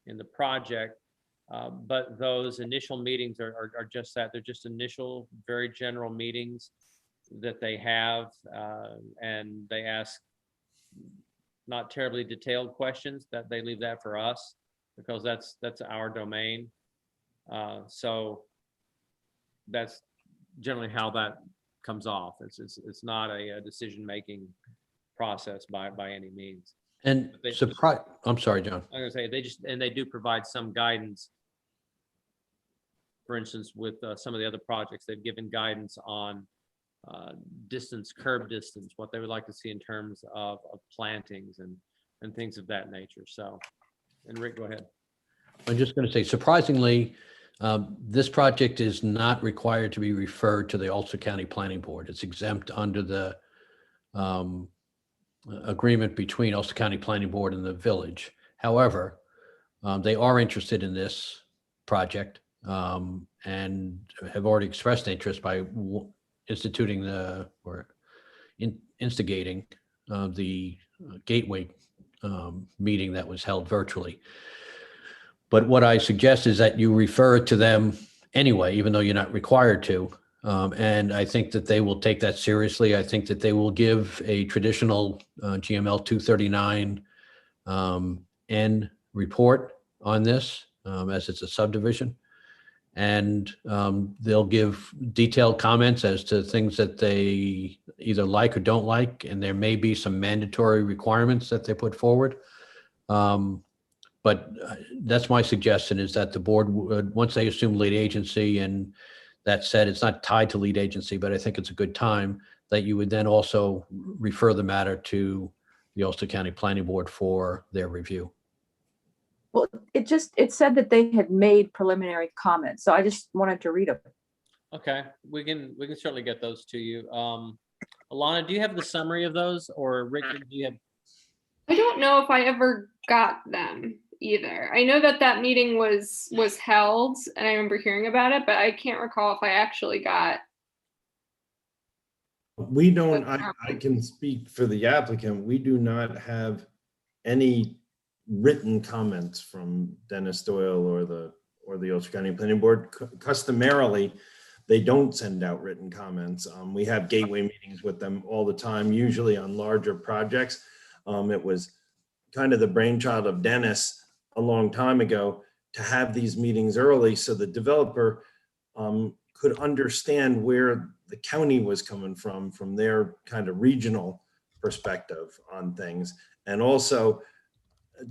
the project. But those initial meetings are just that. They're just initial, very general meetings that they have, and they ask not terribly detailed questions. That they leave that for us, because that's our domain. So that's generally how that comes off. It's not a decision-making process by any means. And I'm sorry, John. I'm gonna say they do provide some guidance. For instance, with some of the other projects, they've given guidance on distance, curb distance, what they would like to see in terms of plantings and things of that nature. So, and Rick, go ahead. I'm just going to say, surprisingly, this project is not required to be referred to the Ulster County Planning Board. It's exempt under the agreement between Ulster County Planning Board and the village. However, they are interested in this project and have already expressed interest by instigating the gateway meeting that was held virtually. But what I suggest is that you refer to them anyway, even though you're not required to, And I think that they will take that seriously. I think that they will give a traditional GML 239 N report on this, as it's a subdivision. And they'll give detailed comments as to things that they either like or don't like. And there may be some mandatory requirements that they put forward. But that's my suggestion, is that the board would, once they assume lead agency, and that said, it's not tied to lead agency, but I think it's a good time that you would then also refer the matter to the Ulster County Planning Board for their review. Well, it said that they had made preliminary comments, so I just wanted to read them. Okay, we can certainly get those to you. Alana, do you have the summary of those, or Richard, do you have? I don't know if I ever got them either. I know that meeting was held and I remember hearing about it, but I can't recall if I actually got. We don't, I can speak for the applicant. We do not have any written comments from Dennis Doyle or the Ulster County Planning Board. Customarily, they don't send out written comments. We have gateway meetings with them all the time, usually on larger projects. It was kind of the brainchild of Dennis a long time ago to have these meetings early so the developer could understand where the county was coming from their kind of regional perspective on things. And also,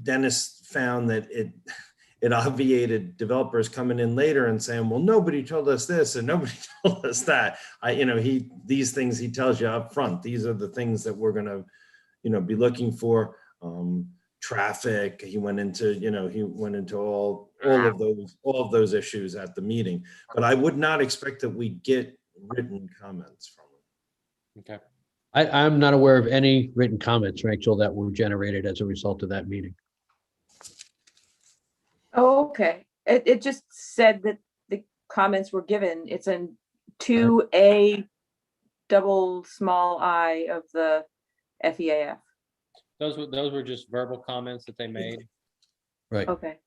Dennis found that it obviated developers coming in later and saying, well, nobody told us this and nobody told us that. These things he tells you up front, these are the things that we're gonna, be looking for. Traffic, he went into all of those issues at the meeting, but I would not expect that we get written comments from him. Okay. I'm not aware of any written comments, Rachel, that were generated as a result of that meeting. Oh, okay. It just said that the comments were given. It's in 2A double small I of the FEAF. Those were just verbal comments that they made. Right. Okay.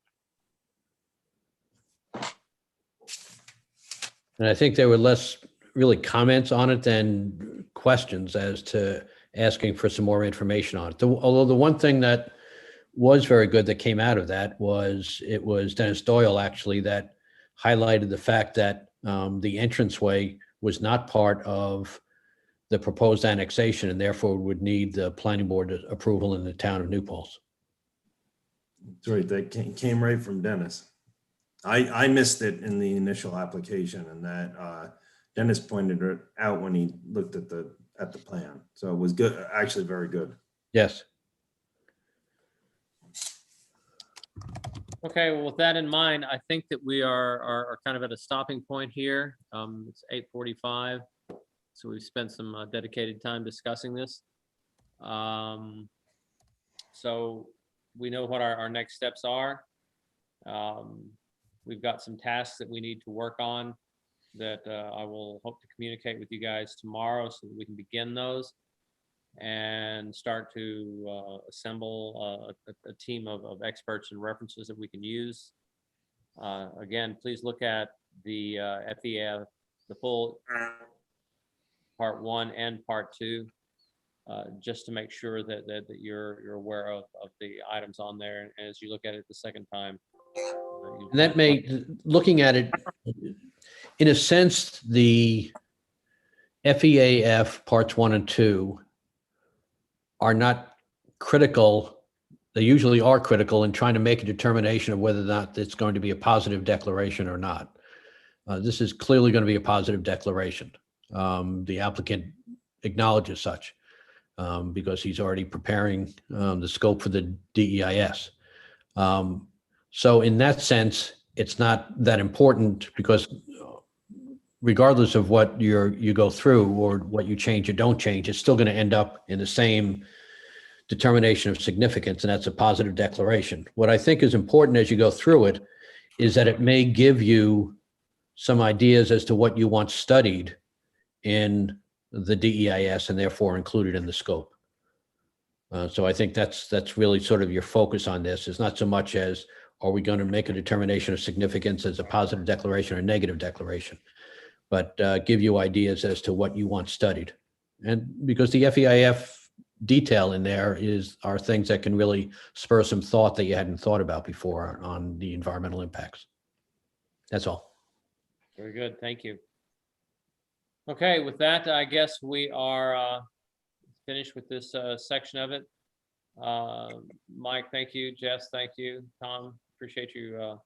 And I think there were less really comments on it than questions as to asking for some more information on it. Although the one thing that was very good that came out of that was, it was Dennis Doyle actually that highlighted the fact that the entranceway was not part of the proposed annexation and therefore would need the planning board approval in the town of New Paltz. That's right, that came right from Dennis. I missed it in the initial application, and that Dennis pointed it out when he looked at the plan. So it was good, actually very good. Yes. Okay, well, with that in mind, I think that we are kind of at a stopping point here. It's 8:45. So we've spent some dedicated time discussing this. So we know what our next steps are. We've got some tasks that we need to work on that I will hope to communicate with you guys tomorrow so that we can begin those and start to assemble a team of experts and references that we can use. Again, please look at the FEAF, the full part 1 and part 2, just to make sure that you're aware of the items on there. And as you look at it the second time, And that may, looking at it, in a sense, the FEAF parts 1 and 2 are not critical. They usually are critical in trying to make a determination of whether or not it's going to be a positive declaration or not. This is clearly going to be a positive declaration. The applicant acknowledges such because he's already preparing the scope for the DEIS. So in that sense, it's not that important because regardless of what you go through or what you change or don't change, it's still going to end up in the same determination of significance, and that's a positive declaration. What I think is important as you go through it is that it may give you some ideas as to what you want studied in the DEIS and therefore included in the scope. So I think that's really sort of your focus on this. It's not so much as, are we going to make a determination of significance as a positive declaration or negative declaration? but give you ideas as to what you want studied. And because the FEIF detail in there are things that can really spur some thought that you hadn't thought about before on the environmental impacts. That's all. Very good, thank you. Okay, with that, I guess we are finished with this section of it. Mike, thank you. Jess, thank you. Tom, appreciate you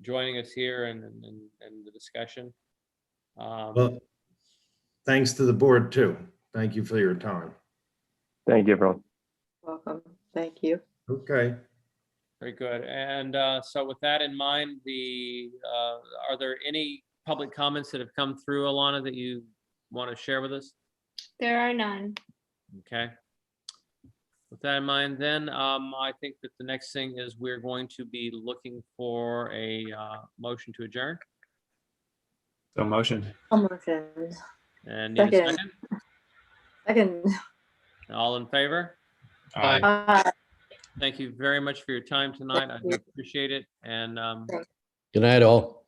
joining us here and the discussion. Well, thanks to the board too. Thank you for your time. Thank you, everyone. Welcome. Thank you. Okay. Very good. And so with that in mind, are there any public comments that have come through, Alana, that you want to share with us? There are none. Okay. With that in mind, then I think that the next thing is we're going to be looking for a motion to adjourn. So motion. Motion. And need a Second. second? Second. All in favor? Aye. Thank you very much for your time tonight. I do appreciate it. And Good night, all.